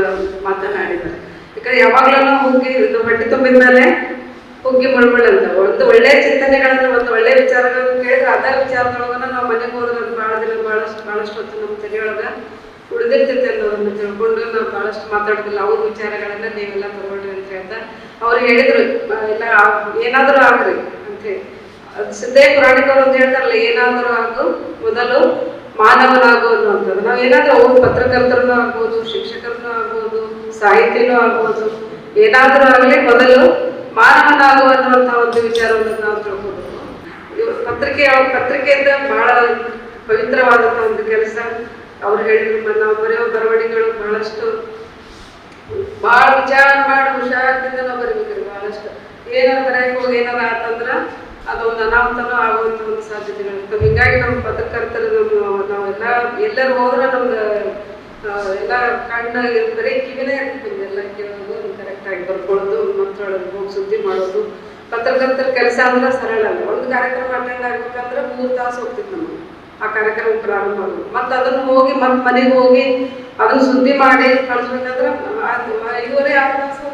ಮಾತನಾಡಿದ್ದಾರೆ. ಯಾಕಂದ್ರೆ ಯಾವಾಗ್ಲೂ ಹುಗ್ಗಿ ಹೊಟ್ಟೆ ತುಂಬಿದ ಮೇಲೆ ಹುಗ್ಗಿ ಮುಳ್ಮುಳ್ ಅಂತ ಒಂದು ಒಳ್ಳೆಯ ಚಿಂತನೆಗಳನ್ನ ಒಂದು ಒಳ್ಳೆಯ ವಿಚಾರಗಳನ್ನು ಕೇಳಿದ್ರೆ ಅದ ವಿಚಾರದೊಳಗನ ನಾವು ಮನೆಗೆ ಹೋದ್ರೆ ಅದು ಭಾಳ ದಿನ ಬಹಳಷ್ಟು ಹೊತ್ತು ನಮ್ಮ ತಲೆಯೊಳಗ ಉಳಿದಿರ್ತೈತೆ ಅನ್ನೋದನ್ನ ತಿಳ್ಕೊಂಡು ನಾವು ಬಹಳಷ್ಟು ಮಾತಾಡೋದಿಲ್ಲ. ಅವ್ರ ವಿಚಾರಗಳನ್ನ ನೀವೆಲ್ಲ ತಗೊಳ್ರಿ ಅಂತ ಹೇಳ್ತಾ ಅವ್ರು ಹೇಳಿದ್ರು ಎಲ್ಲ ಏನಾದರೂ ಆಗ್ರಿ ಅಂತ ಹೇಳಿ. ಅದು ಸಿದ್ಧೇ ಪುರಾಣಿಕರು ಅಂತ ಹೇಳ್ತಾರಲ್ಲ, ಏನಾದರೂ ಆಗು ಮೊದಲು ಮಾನವನಾಗು ಅನ್ನುವಂಥದ್ದು. ನಾವು ಏನಾದ್ರೂ ಅವ್ರು ಪತ್ರಕರ್ತರನ್ನು ಆಗ್ಬೋದು, ಶಿಕ್ಷಕರನ್ನು ಆಗ್ಬೋದು, ಸಾಹಿತ್ಯನೂ ಆಗ್ಬೋದು, ಏನಾದರೂ ಆಗಲಿ ಮೊದಲು ಮಾನವನಾಗು ಅನ್ನುವಂಥ ಒಂದು ವಿಚಾರವನ್ನು ನಾವು ತಿಳ್ಕೊಬೇಕು. ಪತ್ರಿಕೆಯಿಂದ ಬಹಳ ಪವಿತ್ರವಾದಂಥ ಒಂದು ಕೆಲಸ. ಅವ್ರು ಹೇಳಿದ್ರು ನಾವು ಬರೆಯೋ ಬರವಣಿಗೆಗಳು ಬಹಳಷ್ಟು ಭಾಳ ವಿಚಾರ ಮಾಡಿ ಹುಷಾರದಿಂದ ನಾವು ಬರೀಬೇಕ್ರಿ. ಬಹಳಷ್ಟು ಏನಾರು ಬರೆಯಕ್ಕೆ ಹೋಗಿ ಏನಾರು ಆತಂದ್ರ ಅದೊಂದು ಅನಾಹುತನೂ ಆಗುವಂಥ ಒಂದು ಸಾಧ್ಯತೆಗಳಿರ್ತವೆ. ಹೀಗಾಗಿ ನಮ್ಮ ಪತ್ರಕರ್ತರು ನಾವೆಲ್ಲ ಎಲ್ಲರೂ ಹೋದ್ರೆ ನಮ್ದು ಎಲ್ಲ ಕಣ್ಣು ಬರೀ ಕಿವಿನೇ ಇರ್ತದೆ. ಎಲ್ಲ ಕೇಳೋದು, ಕರೆಕ್ಟಾಗಿ ಬರ್ಕೊಳ್ಳೋದು, ಮಕ್ಕಳೊಳಗೆ ಹೋಗಿ ಸುದ್ದಿ ಮಾಡೋದು. ಪತ್ರಕರ್ತರ ಕೆಲಸ ಅಂದ್ರೆ ಸರಳ ಅಲ್ಲ. ಒಂದು ಕಾರ್ಯಕ್ರಮ ಅಟೆಂಡ್ ಆಗ್ಬೇಕಂದ್ರೆ 3 ತಾಸು ಹೋಗ್ತಿತ್ತು ನಮಗೆ ಆ ಕಾರ್ಯಕ್ರಮ ಪ್ರಾರಂಭ ಆಗೋದು. ಮತ್ತು ಅದನ್ನು ಹೋಗಿ ಮತ್ತೆ ಮನೆಗೆ ಹೋಗಿ ಅದನ್ನು ಸುದ್ದಿ ಮಾಡಿ ಕಳಿಸ್ಬೇಕಂದ್ರೆ 5-6 ತಾಸು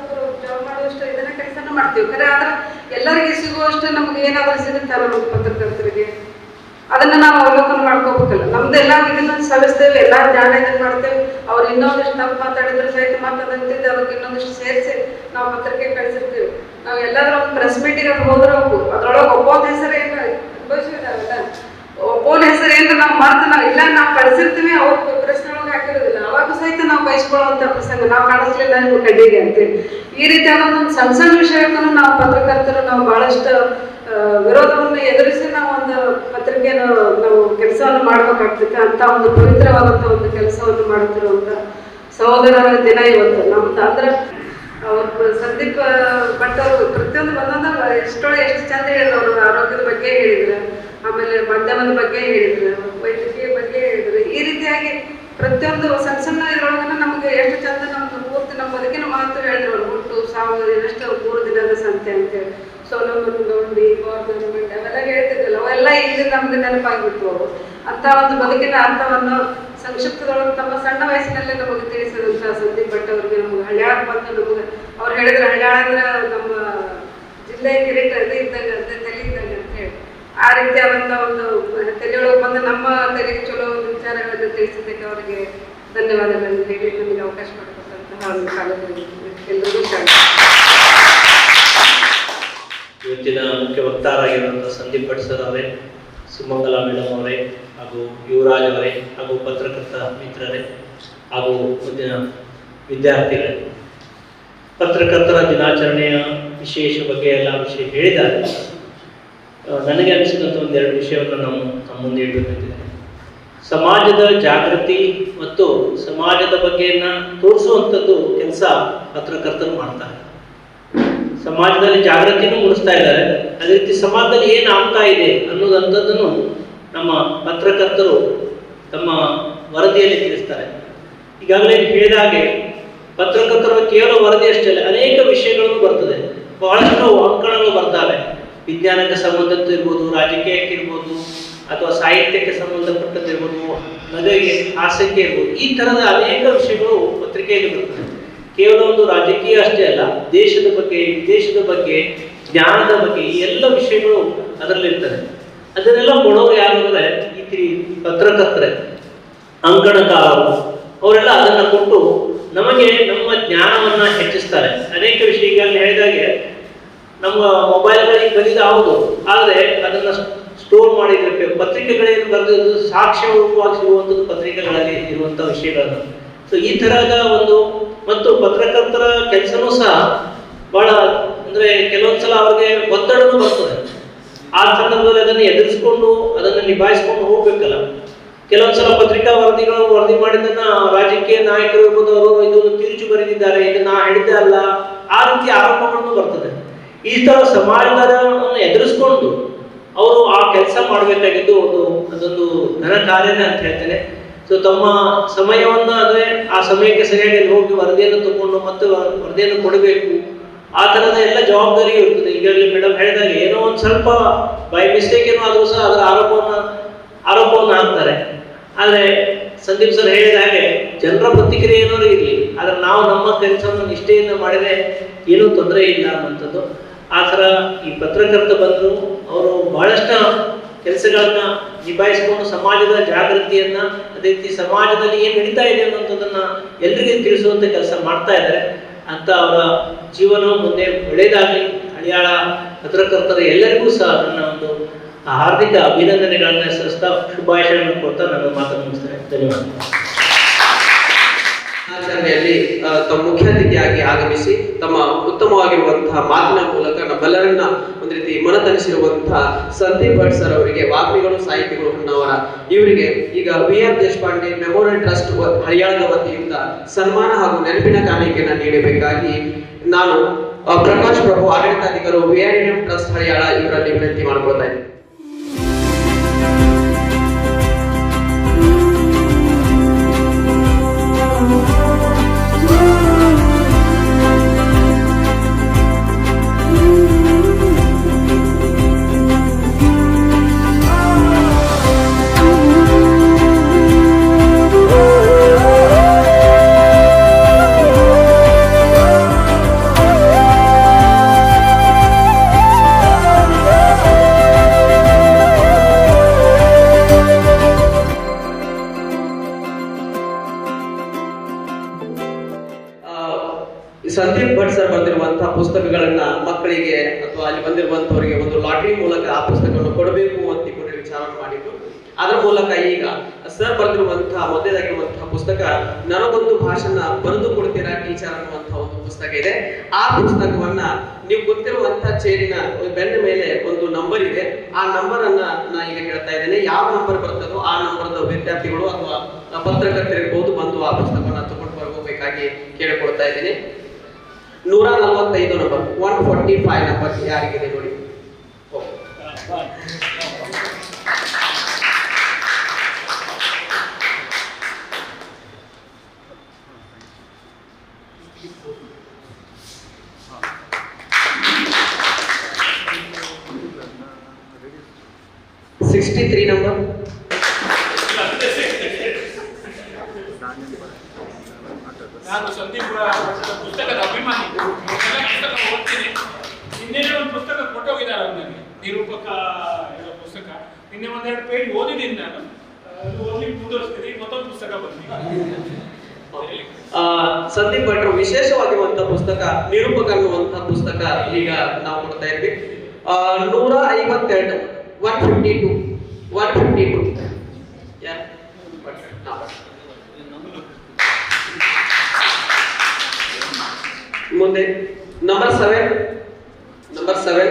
ಜಾಬ್ ಮಾಡುವಷ್ಟು ಇದನ್ನ ಕೆಲಸನ ಮಾಡ್ತೀವಿ. ಖರೆ ಆದ್ರೆ ಎಲ್ಲರಿಗೆ ಸಿಗುವಷ್ಟು ನಮ್ಗೆ ಏನಾದರೂ ಸಿಗುತ್ತಲ್ಲ ನಮ್ಮ ಪತ್ರಕರ್ತರಿಗೆ, ಅದನ್ನ ನಾವು ಅವಲೋಕನ ಮಾಡ್ಕೋಬೇಕಲ್ಲ. ನಮ್ದೆಲ್ಲ ಇದನ್ನ ಸವಿಸ್ತೇವೆ, ಎಲ್ಲ ಜ್ಞಾನ ಇದನ್ನ ಮಾಡ್ತೇವೆ. ಅವ್ರು ಇನ್ನೊಂದಿಷ್ಟು ತಪ್ಪು ಮಾತಾಡಿದ್ರೆ ಸಹಿತ ಮತ್ತೆ ಅದಕ್ಕೆ ಇನ್ನೊಂದಿಷ್ಟು ಸೇರಿಸಿ ನಾವು ಪತ್ರಿಕೆ ಕಳಿಸಿರ್ತೀವಿ. ನಾವು ಎಲ್ಲಾದ್ರೂ ಒಂದು ಪ್ರೆಸ್ ಮೀಟಿಗೆ ಅದು ಹೋದ್ರೆ ಅದ್ರೊಳಗೆ ಒಪ್ಪೋದ ಹೆಸರು ಏನು ಅನುಭವಿಸಿದಾರಲ್ಲ, ಒಪ್ಪೋನ ಹೆಸರು ಏನು ನಾವು ಮರ್ತು ನಾವು ಇಲ್ಲ ನಾವು ಕಳಿಸಿರ್ತೀವಿ, ಅವ್ರ ಪ್ರೆಸ್ನೊಳಗೆ ಹಾಕಿರೋದಿಲ್ಲ. ಅವಾಗ ಸಹಿತ ನಾವು ಬಯಸ್ಕೊಳ್ಳುವಂಥ ಪ್ರಸಂಗ, ನಾವು ಕಾಣಿಸ್ಲಿಲ್ಲ ನಿಮ್ಮ ಕಡ್ಡಿಗೆ ಅಂತೇಳಿ. ಈ ರೀತಿಯಾದ ಒಂದು ಸಣ್ಣ ಸಣ್ಣ ವಿಷಯಕ್ಕೂ ನಾವು ಪತ್ರಕರ್ತರು ನಾವು ಬಹಳಷ್ಟು ವಿರೋಧವನ್ನು ಎದುರಿಸಿ ನಾವು ಒಂದು ಪತ್ರಿಕೆಯನ್ನು ನಾವು ಕೆಲಸವನ್ನು ಮಾಡ್ಬೇಕಾಗ್ತೈತೆ. ಅಂತ ಒಂದು ಪವಿತ್ರವಾದಂಥ ಒಂದು ಕೆಲಸವನ್ನು ಮಾಡುತ್ತಿರುವಂಥ ಸಹೋದರರ ದಿನ ಇವತ್ತು ನಮ್ದು. ಅಂದ್ರೆ ಅವ್ರು ಸಂದೀಪ್ ಭಟ್ ಅವರು ಪ್ರತಿಯೊಂದು ಒಂದೊಂದು ಎಷ್ಟು ಚಂದ ಹೇಳಿದ್ರು. ಅವರು ಆರೋಗ್ಯದ ಬಗ್ಗೆ ಹೇಳಿದ್ರು, ಆಮೇಲೆ ಮಾಧ್ಯಮದ ಬಗ್ಗೆ ಹೇಳಿದ್ರು, ವೈದ್ಯಕೀಯ ಬಗ್ಗೆ ಹೇಳಿದ್ರು. ಈ ರೀತಿಯಾಗಿ ಪ್ರತಿಯೊಂದು ಸಣ್ಣ ಸಣ್ಣ ಇದ್ರೊಳಗನ ನಮಗೆ ಎಷ್ಟು ಚಂದ ನಮ್ದು ಪೂರ್ತಿ ನಮ್ಮ ಬದುಕಿನ ಮಹತ್ವ ಹೇಳಿದ್ರು. ಅವ್ರು ಹುಟ್ಟು ಸಾವು ಎಷ್ಟು 3 ದಿನದ ಸಂತೆ ಅಂತೇಳಿ ಸೋಲಮನ್ ಗೌಂಡಿ ಗೌರ್ಮೆಂಟ್ ಅವೆಲ್ಲ ಹೇಳ್ತಿದ್ವಲ್ಲ, ಅವೆಲ್ಲ ಇಲ್ಲಿ ನಮ್ಗೆ ನೆನಪಾಗ್ಬಿಟ್ಟು ಅವು. ಅಂತ ಒಂದು ಬದುಕಿನ ಅರ್ಥವನ್ನು ಸಂಕ್ಷಿಪ್ತದೊಳಗೆ ತಮ್ಮ ಸಣ್ಣ ವಯಸ್ಸಿನಲ್ಲೇ ನಮಗೆ ತಿಳಿಸಿದಂಥ ಸಂದೀಪ್ ಭಟ್ ಅವರಿಗೆ ನಮ್ಗೆ ಹಳ್ಯಾಳಕ್ಕೆ ಬಂದು ನಮ್ಗೆ ಅವ್ರು ಹೇಳಿದ್ರೆ ಹಳ್ಯಾಳ ಅಂದ್ರೆ ನಮ್ಮ ಜಿಲ್ಲೆಯ ಕಿರೀಟ ಅದು ಇದ್ದಾಗ ತಲೆ ಇದ್ದಾಗ ಅಂತ ಹೇಳಿ ಆ ರೀತಿಯಾದಂಥ ಒಂದು ತಲೆಯೊಳಗೆ ಬಂದು ನಮ್ಮ ತಲೆಗೆ ಚಲೋ ಒಂದು ವಿಚಾರಗಳನ್ನು ತಿಳಿಸಿದ್ದಕ್ಕೆ ಅವರಿಗೆ ಧನ್ಯವಾದಗಳನ್ನು ಹೇಳಿ ನಮಗೆ ಅವಕಾಶ ಮಾಡಿಕೊಟ್ಟಂತಹ ಒಂದು ಕಾಲದಲ್ಲಿ ಎಲ್ಲರಿಗೂ ಇವತ್ತಿನ ಮುಖ್ಯ ವಕ್ತಾರಾಗಿರುವಂಥ ಸಂದೀಪ್ ಭಟ್ ಸರ್ ಅವರೇ, ಸುಮಂಗಲಾ ಮೇಡಮ್ ಅವರೇ, ಹಾಗೂ ಯುವರಾಜ್ ಅವರೇ, ಹಾಗೂ ಪತ್ರಕರ್ತ ಮಿತ್ರರೇ, ಹಾಗೂ ಮುಂದಿನ ವಿದ್ಯಾರ್ಥಿಗಳೇ, ಪತ್ರಕರ್ತರ ದಿನಾಚರಣೆಯ ವಿಶೇಷ ಬಗ್ಗೆ ಎಲ್ಲ ವಿಷಯ ಹೇಳಿದ್ದಾರೆ. ನನಗೆ ಅನಿಸಿದಂಥ 2 ವಿಷಯವನ್ನು ನಾವು ನಮ್ಮ ಮುಂದೆ ಇಡಬೇಕಂತಿದ್ದೇನೆ. ಸಮಾಜದ ಜಾಗೃತಿ ಮತ್ತು ಸಮಾಜದ ಬಗ್ಗೆಯನ್ನ ತೋರಿಸುವಂಥದ್ದು ಕೆಲಸ ಪತ್ರಕರ್ತರು ಮಾಡ್ತಾರೆ. ಸಮಾಜದಲ್ಲಿ ಜಾಗೃತಿನೂ ಮೂಡಿಸ್ತಾ ಇದ್ದಾರೆ. ಅದೇ ರೀತಿ ಸಮಾಜದಲ್ಲಿ ಏನು ಆಗ್ತಾ ಇದೆ ಅನ್ನೋದಂಥದ್ದನ್ನು ನಮ್ಮ ಪತ್ರಕರ್ತರು ತಮ್ಮ ವರದಿಯಲ್ಲಿ ತಿಳಿಸ್ತಾರೆ. ಈಗಾಗಲೇ ಹೇಳಿದ ಹಾಗೆ ಪತ್ರಕರ್ತರು ಕೇವಲ ವರದಿ ಅಷ್ಟೇ ಅಲ್ಲ, ಅನೇಕ ವಿಷಯಗಳನ್ನು ಬರ್ತದೆ, ಬಹಳಷ್ಟು ಅಂಕಣಗಳು ಬರ್ತವೆ. ವಿಜ್ಞಾನಕ್ಕೆ ಸಂಬಂಧದ್ದು ಇರ್ಬೋದು, ರಾಜಕೀಯಕ್ಕೆ ಇರ್ಬೋದು, ಅಥವಾ ಸಾಹಿತ್ಯಕ್ಕೆ ಸಂಬಂಧಪಟ್ಟದ್ದಿರ್ಬೋದು, ನಗೆಗೆ ಹಾಸ್ಯಕ್ಕೆ ಇರ್ಬೋದು. ಈ ಥರದ ಅನೇಕ ವಿಷಯಗಳು ಪತ್ರಿಕೆಯಲ್ಲಿ ಬರ್ತದೆ. ಕೇವಲ ಒಂದು ರಾಜಕೀಯ ಅಷ್ಟೇ ಅಲ್ಲ, ದೇಶದ ಬಗ್ಗೆ, ವಿದೇಶದ ಬಗ್ಗೆ, ಜ್ಞಾನದ ಬಗ್ಗೆ ಈ ಎಲ್ಲ ವಿಷಯಗಳು ಅದರಲ್ಲಿರ್ತದೆ. ಅದನ್ನೆಲ್ಲ ಕೊಡೋರು ಯಾರು ಅಂದರೆ ಈ ಪತ್ರಕರ್ತರೆ, ಅಂಕಣಕಾರರು, ಅವರೆಲ್ಲ ಕೊಟ್ಟು ನಮಗೆ ನಮ್ಮ ಜ್ಞಾನವನ್ನ ಹೆಚ್ಚಿಸ್ತಾರೆ. ಅನೇಕ ವಿಷಯ ಈಗಾಗಲೇ ಹೇಳಿದಾಗೆ ನಮ್ಮ ಮೊಬೈಲ್ಗಳಿಗೆ ಬಂದಿದೆ ಹೌದು, ಆದರೆ ಅದನ್ನ ಸ್ಟೋರ್ ಮಾಡಿರಬೇಕು. ಪತ್ರಿಕೆಗಳಲ್ಲಿ ಬರೆದು ಸಾಕ್ಷ್ಯ ರೂಪವಾಗಿ ಸಿಗುವಂಥದ್ದು ಪತ್ರಿಕೆಗಳಲ್ಲಿ ಇರುವಂತಹ ವಿಷಯಗಳನ್ನು. ಸೊ ಈ ತರಹದ ಒಂದು ಮತ್ತು ಪತ್ರಕರ್ತರ ಕೆಲಸನೂ ಸಹ ಬಹಳ ಅಂದ್ರೆ ಕೆಲವೊಂದ್ಸಲ ಅವ್ರಿಗೆ ಒತ್ತಡನೂ ಬರ್ತದೆ. ಆ ಸಂದರ್ಭದಲ್ಲಿ ಅದನ್ನು ಎದುರಿಸ್ಕೊಂಡು ಅದನ್ನು ನಿಭಾಯಿಸ್ಕೊಂಡು ಹೋಗ್ಬೇಕಲ್ಲ. ಕೆಲವೊಂದ್ಸಲ ಪತ್ರಿಕಾ ವರದಿ ಮಾಡಿದ್ದನ್ನ ರಾಜಕೀಯ ನಾಯಕರು ಇರ್ಬೋದು, ಅವರು ಇದನ್ನು ತಿರುಚು ಬರೆದಿದ್ದಾರೆ, ಇದನ್ನ ಹೇಳಿದ್ದೆ ಅಲ್ಲ, ಆ ರೀತಿ ಆರೋಪಗಳನ್ನು ಬರ್ತದೆ. ಈ ತರ ಸಮಾಜವನ್ನು ಎದುರಿಸ್ಕೊಂಡು ಅವರು ಆ ಕೆಲಸ ಮಾಡಬೇಕಾಗಿದ್ದು ಅದೊಂದು ಘನ ಕಾರ್ಯನೇ ಅಂತ ಹೇಳ್ತೇನೆ. ಸೊ ತಮ್ಮ ಸಮಯವನ್ನ ಅಂದ್ರೆ ಆ ಸಮಯಕ್ಕೆ ಸರಿಯಾಗಿ ಹೋಗಿ ವರದಿಯನ್ನು ತಗೊಂಡು ಮತ್ತೆ ವರದಿಯನ್ನು ಕೊಡಬೇಕು. ಆ ತರದ ಎಲ್ಲ ಜವಾಬ್ದಾರಿಯೂ ಇರ್ತದೆ. ಈಗಾಗಲೇ ಮೇಡಮ್ ಹೇಳಿದಾಗ ಏನೋ ಒಂದು ಸ್ವಲ್ಪ ಬೈ ಮಿಸ್ಟೇಕ್ ಏನೋ ಆದ್ರೂ ಸಹ ಅದರ ಆರೋಪವನ್ನು ಹಾಕ್ತಾರೆ. ಆದ್ರೆ ಸಂದೀಪ್ ಸರ್ ಹೇಳಿದ ಹಾಗೆ ಜನರ ಪ್ರತಿಕ್ರಿಯೆ ಏನಾದ್ರು ಇರಲಿ, ಆದ್ರೆ ನಾವು ನಮ್ಮ ಕೆಲಸವನ್ನು ನಿಷ್ಠೆಯಿಂದ ಮಾಡಿದ್ರೆ ಏನೂ ತೊಂದರೆ ಇಲ್ಲ ಅನ್ನುವಂಥದ್ದು. ಆ ಥರ ಈ ಪತ್ರಕರ್ತ ಬಂದರು ಅವರು ಬಹಳಷ್ಟು ಕೆಲಸಗಳನ್ನ ನಿಭಾಯಿಸಿಕೊಂಡು ಸಮಾಜದ ಜಾಗೃತಿಯನ್ನ, ಅದೇ ರೀತಿ ಸಮಾಜದಲ್ಲಿ ಏನು ನಡೀತಾ ಇದೆ ಅನ್ನೋಂಥದ್ದನ್ನ ಎಲ್ರಿಗೂ ತಿಳಿಸುವಂತ ಕೆಲಸ ಮಾಡ್ತಾ ಇದ್ದಾರೆ ಅಂತ. ಅವರ ಜೀವನ ಮುಂದೆ ಒಳ್ಳೆಯದಾಗಲಿ. ಹಳಿಯಾಳ ಪತ್ರಕರ್ತರ ಎಲ್ಲರಿಗೂ ಸಹ ನನ್ನ ಒಂದು ಹಾರ್ದಿಕ ಅಭಿನಂದನೆಗಳನ್ನ ಸಲ್ಲಿಸ್ತಾ ಶುಭಾಶಯಗಳನ್ನು ಕೊಡ್ತಾ ನನ್ನ ಮಾತನ್ನು ಮುಗಿಸ್ತೇನೆ. ಧನ್ಯವಾದ. ಆಚರಣೆಯಲ್ಲಿ ತಮ್ಮ ಮುಖ್ಯ ಅತಿಥಿಯಾಗಿ ಆಗಮಿಸಿ ತಮ್ಮ ಉತ್ತಮವಾಗಿರುವಂತಹ ಮಾತಿನ ಮೂಲಕ ನಮ್ಮೆಲ್ಲರನ್ನ ಒಂದು ರೀತಿ ಮನತನಿಸಿರುವಂತಹ ಸಂದೀಪ್ ಭಟ್ ಸರ್ ಅವರಿಗೆ ವಾಗ್ಮಿಗಳು ಸಾಹಿತಿಗಳು ಹೊನ್ನಾವರ ಇವರಿಗೆ ಈಗ VR ದೇಶಪಾಂಡೆ ಮೆಮೋರಿಯಲ್ ಟ್ರಸ್ಟ್ ಹರಿಯಾಣದ ವತಿಯಿಂದ ಸನ್ಮಾನ ಹಾಗೂ ನೆನಪಿನ ಕಾಣಿಕೆಯನ್ನು ನೀಡಬೇಕಾಗಿ ನಾನು ಪ್ರಕಾಶ್ ಪ್ರಭು ಆಡಳಿತಾಧಿಕಾರಿ VRDM ಟ್ರಸ್ಟ್ ಹರಿಯಾಣ ಇವರಲ್ಲಿ ವಿನಂತಿ ಮಾಡಿಕೊಳ್ತಾ ಇದ್ದೀನಿ. ಸಂದೀಪ್ ಭಟ್ ಸರ್ ಬರೆದಿರುವಂತಹ ಪುಸ್ತಕಗಳನ್ನ ಮಕ್ಕಳಿಗೆ ಅಥವಾ ಅಲ್ಲಿ ಬಂದಿರುವಂತವರಿಗೆ ಒಂದು ಲಾಟರಿ ಮೂಲಕ ಆ ಪುಸ್ತಕವನ್ನು ಕೊಡಬೇಕು ಅಂತ ಕೂಡ ವಿಚಾರವನ್ನು ಮಾಡಿದ್ದು. ಅದರ ಮೂಲಕ ಈಗ ಸರ್ ಬರೆದಿರುವಂತಹ ಮೊದಲಾಗಿರುವಂತಹ ಪುಸ್ತಕ ನನಗೊಂದು ಭಾಷಣ ಬರೆದು ಕೊಡ್ತೀರಾ ಟೀಚರ್ ಅನ್ನುವಂತಹ ಒಂದು ಪುಸ್ತಕ ಇದೆ. ಆ ಪುಸ್ತಕವನ್ನ ನೀವು ಗೊತ್ತಿರುವಂತಹ ಚೇರಿನ ಬೆನ್ನ ಮೇಲೆ ಒಂದು ನಂಬರ್ ಇದೆ. ಆ ನಂಬರ್ ಅನ್ನ ನಾ ಈಗ ಹೇಳ್ತಾ ಇದ್ದೇನೆ. ಯಾವ ನಂಬರ್ ಬರ್ತದೋ ಆ ನಂಬರ್ದ ವಿದ್ಯಾರ್ಥಿಗಳು ಅಥವಾ ಪತ್ರಕರ್ತರಿರ್ಬೋದು ಬಂದು ಆ ಪುಸ್ತಕವನ್ನ ತಗೊಂಡು ಬರಬೇಕಾಗಿ ಕೇಳಿಕೊಳ್ತಾ ಇದ್ದೀನಿ. 145 ನಂಬರ್ 145 ನಂಬರ್ ಯಾರಿಗಿದೆ ನೋಡಿ. $63 ನಂಬರ್. ನಾನು ಸಂದೀಪ್ ಪುಸ್ತಕದ ಅಭಿಮಾನಿ. ಪುಸ್ತಕ ಓದ್ತೀನಿ. ನಿನ್ನೆ ಒಂದು ಪುಸ್ತಕ ಕೊಟ್ಟೋಗಿದ್ದಾರೆ ನನಗೆ, ನಿರೂಪಕ ಪುಸ್ತಕ. ನಿನ್ನೆ ಒಂದೆರಡು ಪೇಜ್ ಓದಿದ್ದೀನಿ ನಾನು. ಓದ್ಲಿಕ್ಕೆ ಮುಂದುವರಿಸ್ತೀನಿ. ಮತ್ತೊಂದು ಪುಸ್ತಕ ಬಂದಿದೆ. ಸಂದೀಪ್ ಭಟ್ರು ವಿಶೇಷವಾಗಿರುವಂತಹ ಪುಸ್ತಕ ನಿರೂಪಕ ಅನ್ನುವಂತಹ ಪುಸ್ತಕ ಈಗ ನಾವು ಕೊಡ್ತಾ ಇದ್ವಿ. 152 152 ಮುಂದೆ ನಂಬರ್ 7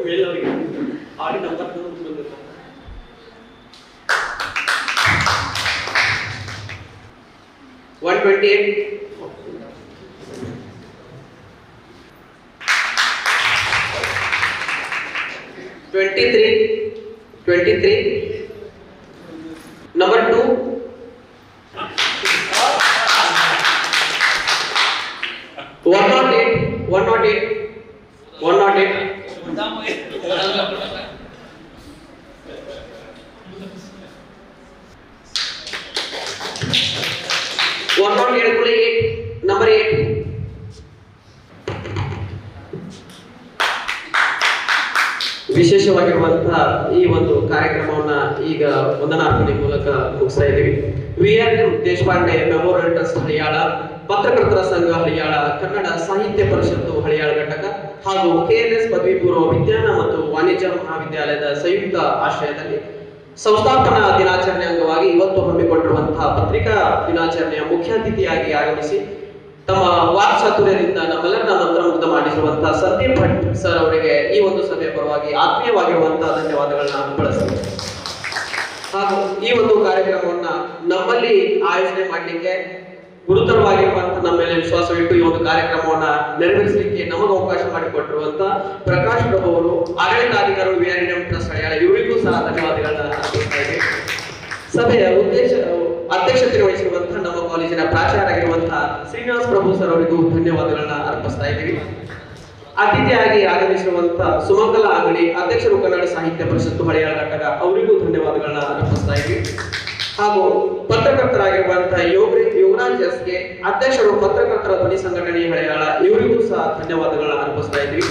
ಮೇಲವರಿಗೆ ಆಡಿ ನಂಬರ್ 128 23 number 2 108 number 8 109 ವಿಶೇಷವಾಗಿರುವಂತಹ ಈ ಒಂದು ಕಾರ್ಯಕ್ರಮವನ್ನ ಈಗ ವಂದನಾರ್ಪಣೆ ಮೂಲಕ ಮುಗಿಸ್ತಾ ಇದ್ದೀವಿ. ವಿ.ಆರ್. ದೇಶಪಾಂಡೆ ಮೆಮೋರಿಯಲ್ ಟ್ರಸ್ಟ್ ಹಳಿಯಾಳ, ಪತ್ರಕರ್ತರ ಸಂಘ ಹಳಿಯಾಳ, ಕನ್ನಡ ಸಾಹಿತ್ಯ ಪರಿಷತ್ತು ಹಳಿಯಾಳ ಘಟಕ ಹಾಗೂ KLS ಪದವಿ ಪೂರ್ವ ವಿಜ್ಞಾನ ಮತ್ತು ವಾಣಿಜ್ಯ ಮಹಾವಿದ್ಯಾಲಯದ ಸಂಯುಕ್ತ ಆಶ್ರಯದಲ್ಲಿ ಸಂಸ್ಥಾಪನಾ ದಿನಾಚರಣೆ ಅಂಗವಾಗಿ ಇವತ್ತು ಹಮ್ಮಿಕೊಂಡಿರುವಂತಹ ಪತ್ರಿಕಾ ದಿನಾಚರಣೆಯ ಮುಖ್ಯ ಅತಿಥಿಯಾಗಿ ಆಗಮಿಸಿ ತಮ್ಮ ವಾಕ್ಚಾತುರ್ಯದಿಂದ ನಮ್ಮೆಲ್ಲರನ್ನ ಮಂತ್ರಮುಗ್ಧ ಮಾಡಿರುವಂತಹ ಸಂದೀಪ್ ಭಟ್ ಸರ್ ಅವರಿಗೆ ಈ ಒಂದು ಸಭೆಯ ಪರವಾಗಿ ಆತ್ಮೀಯವಾಗಿರುವಂತಹ ಧನ್ಯವಾದಗಳನ್ನ ಬಳಸ್ತೀನಿ. ಹಾಗೂ ಈ ಒಂದು ಕಾರ್ಯಕ್ರಮವನ್ನ ನಮ್ಮಲ್ಲಿ ಆಯೋಜನೆ ಮಾಡಲಿಕ್ಕೆ ಗುರುತರವಾಗಿರುವಂತಹ ನಮ್ಮ ಮೇಲೆ ವಿಶ್ವಾಸವಿಟ್ಟು ಈ ಒಂದು ಕಾರ್ಯಕ್ರಮವನ್ನ ನೆರವೇರಿಸಲಿಕ್ಕೆ ನಮಗೆ ಅವಕಾಶ ಮಾಡಿಕೊಟ್ಟಿರುವಂತ ಪ್ರಕಾಶ್ ಪ್ರಭು ಅವರು, ಆಡಳಿತಾಧಿಕಾರಿಗಳು ವಿ.ಆರ್. ಟ್ರಸ್ಟ್ ಹಳಿಯಾಳ, ಇವರಿಗೂ ಸಹ ಧನ್ಯವಾದಗಳನ್ನ ಅರ್ಪಿಸ್ತಾ ಇದ್ದೀವಿ. ಸಭೆಯ ಅಧ್ಯಕ್ಷತೆ ವಹಿಸಿರುವಂತಹ ನಮ್ಮ ಕಾಲೇಜಿನ ಪ್ರಾಚಾರ್ಯರಾಗಿರುವಂತಹ ಶ್ರೀನಿವಾಸ್ ಪ್ರಭು ಸರ್ ಅವರಿಗೂ ಧನ್ಯವಾದಗಳನ್ನ ಅರ್ಪಿಸ್ತಾ ಇದ್ದೀವಿ. ಅತಿಥಿಯಾಗಿ ಆಗಮಿಸಿರುವಂತಹ ಸುಮಂಗಲ ಅಂಗಡಿ, ಅಧ್ಯಕ್ಷರು ಕನ್ನಡ ಸಾಹಿತ್ಯ ಪರಿಷತ್ತು ಹಳಿಯಾಳ ಘಟಕ, ಅವರಿಗೂ ಧನ್ಯವಾದಗಳನ್ನ ಅರ್ಪಿಸ್ತಾ ಇದ್ದೀವಿ. ಹಾಗೂ ಪತ್ರಕರ್ತರಾಗಿರುವಂತಹ ಯುವರಾಜ್ ಎಸ್ಕೆ, ಅಧ್ಯಕ್ಷರು ಪತ್ರಕರ್ತರ ಧ್ವನಿ ಸಂಘಟನೆ ಹಳಿಯಾಳ, ಇವರಿಗೂ ಸಹ ಧನ್ಯವಾದಗಳನ್ನ ಅರ್ಪಿಸ್ತಾ ಇದ್ದೀವಿ.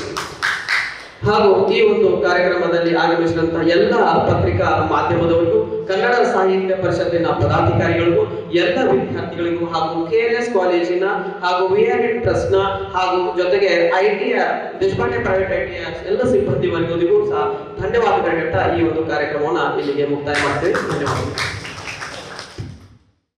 ಹಾಗೂ ಈ ಒಂದು ಕಾರ್ಯಕ್ರಮದಲ್ಲಿ ಆಗಮಿಸಿದಂತಹ ಎಲ್ಲ ಪತ್ರಿಕಾ ಮಾಧ್ಯಮದವರಿಗೂ, ಕನ್ನಡ ಸಾಹಿತ್ಯ ಪರಿಷತ್ತಿನ ಪದಾಧಿಕಾರಿಗಳಿಗೂ, ಎಲ್ಲ ವಿದ್ಯಾರ್ಥಿಗಳಿಗೂ ಹಾಗೂ KLS ಕಾಲೇಜಿನ ಹಾಗೂ ವಿ.ಆರ್. ಟ್ರಸ್ಟ್ ನ ಹಾಗೂ ಜೊತೆಗೆ ITಯ ದೇಶಪಾಂಡೆ ಪ್ರೈವೇಟ್ ITಯ ಎಲ್ಲ ಸಿಬ್ಬಂದಿ ವರ್ಗದಿಗೂ ಸಹ ಧನ್ಯವಾದಗಳು ಹೇಳ್ತಾ ಈ ಒಂದು ಕಾರ್ಯಕ್ರಮವನ್ನು ಇಲ್ಲಿಗೆ ಮುಕ್ತಾಯ ಮಾಡ್ತೇವೆ. ಧನ್ಯವಾದಗಳು.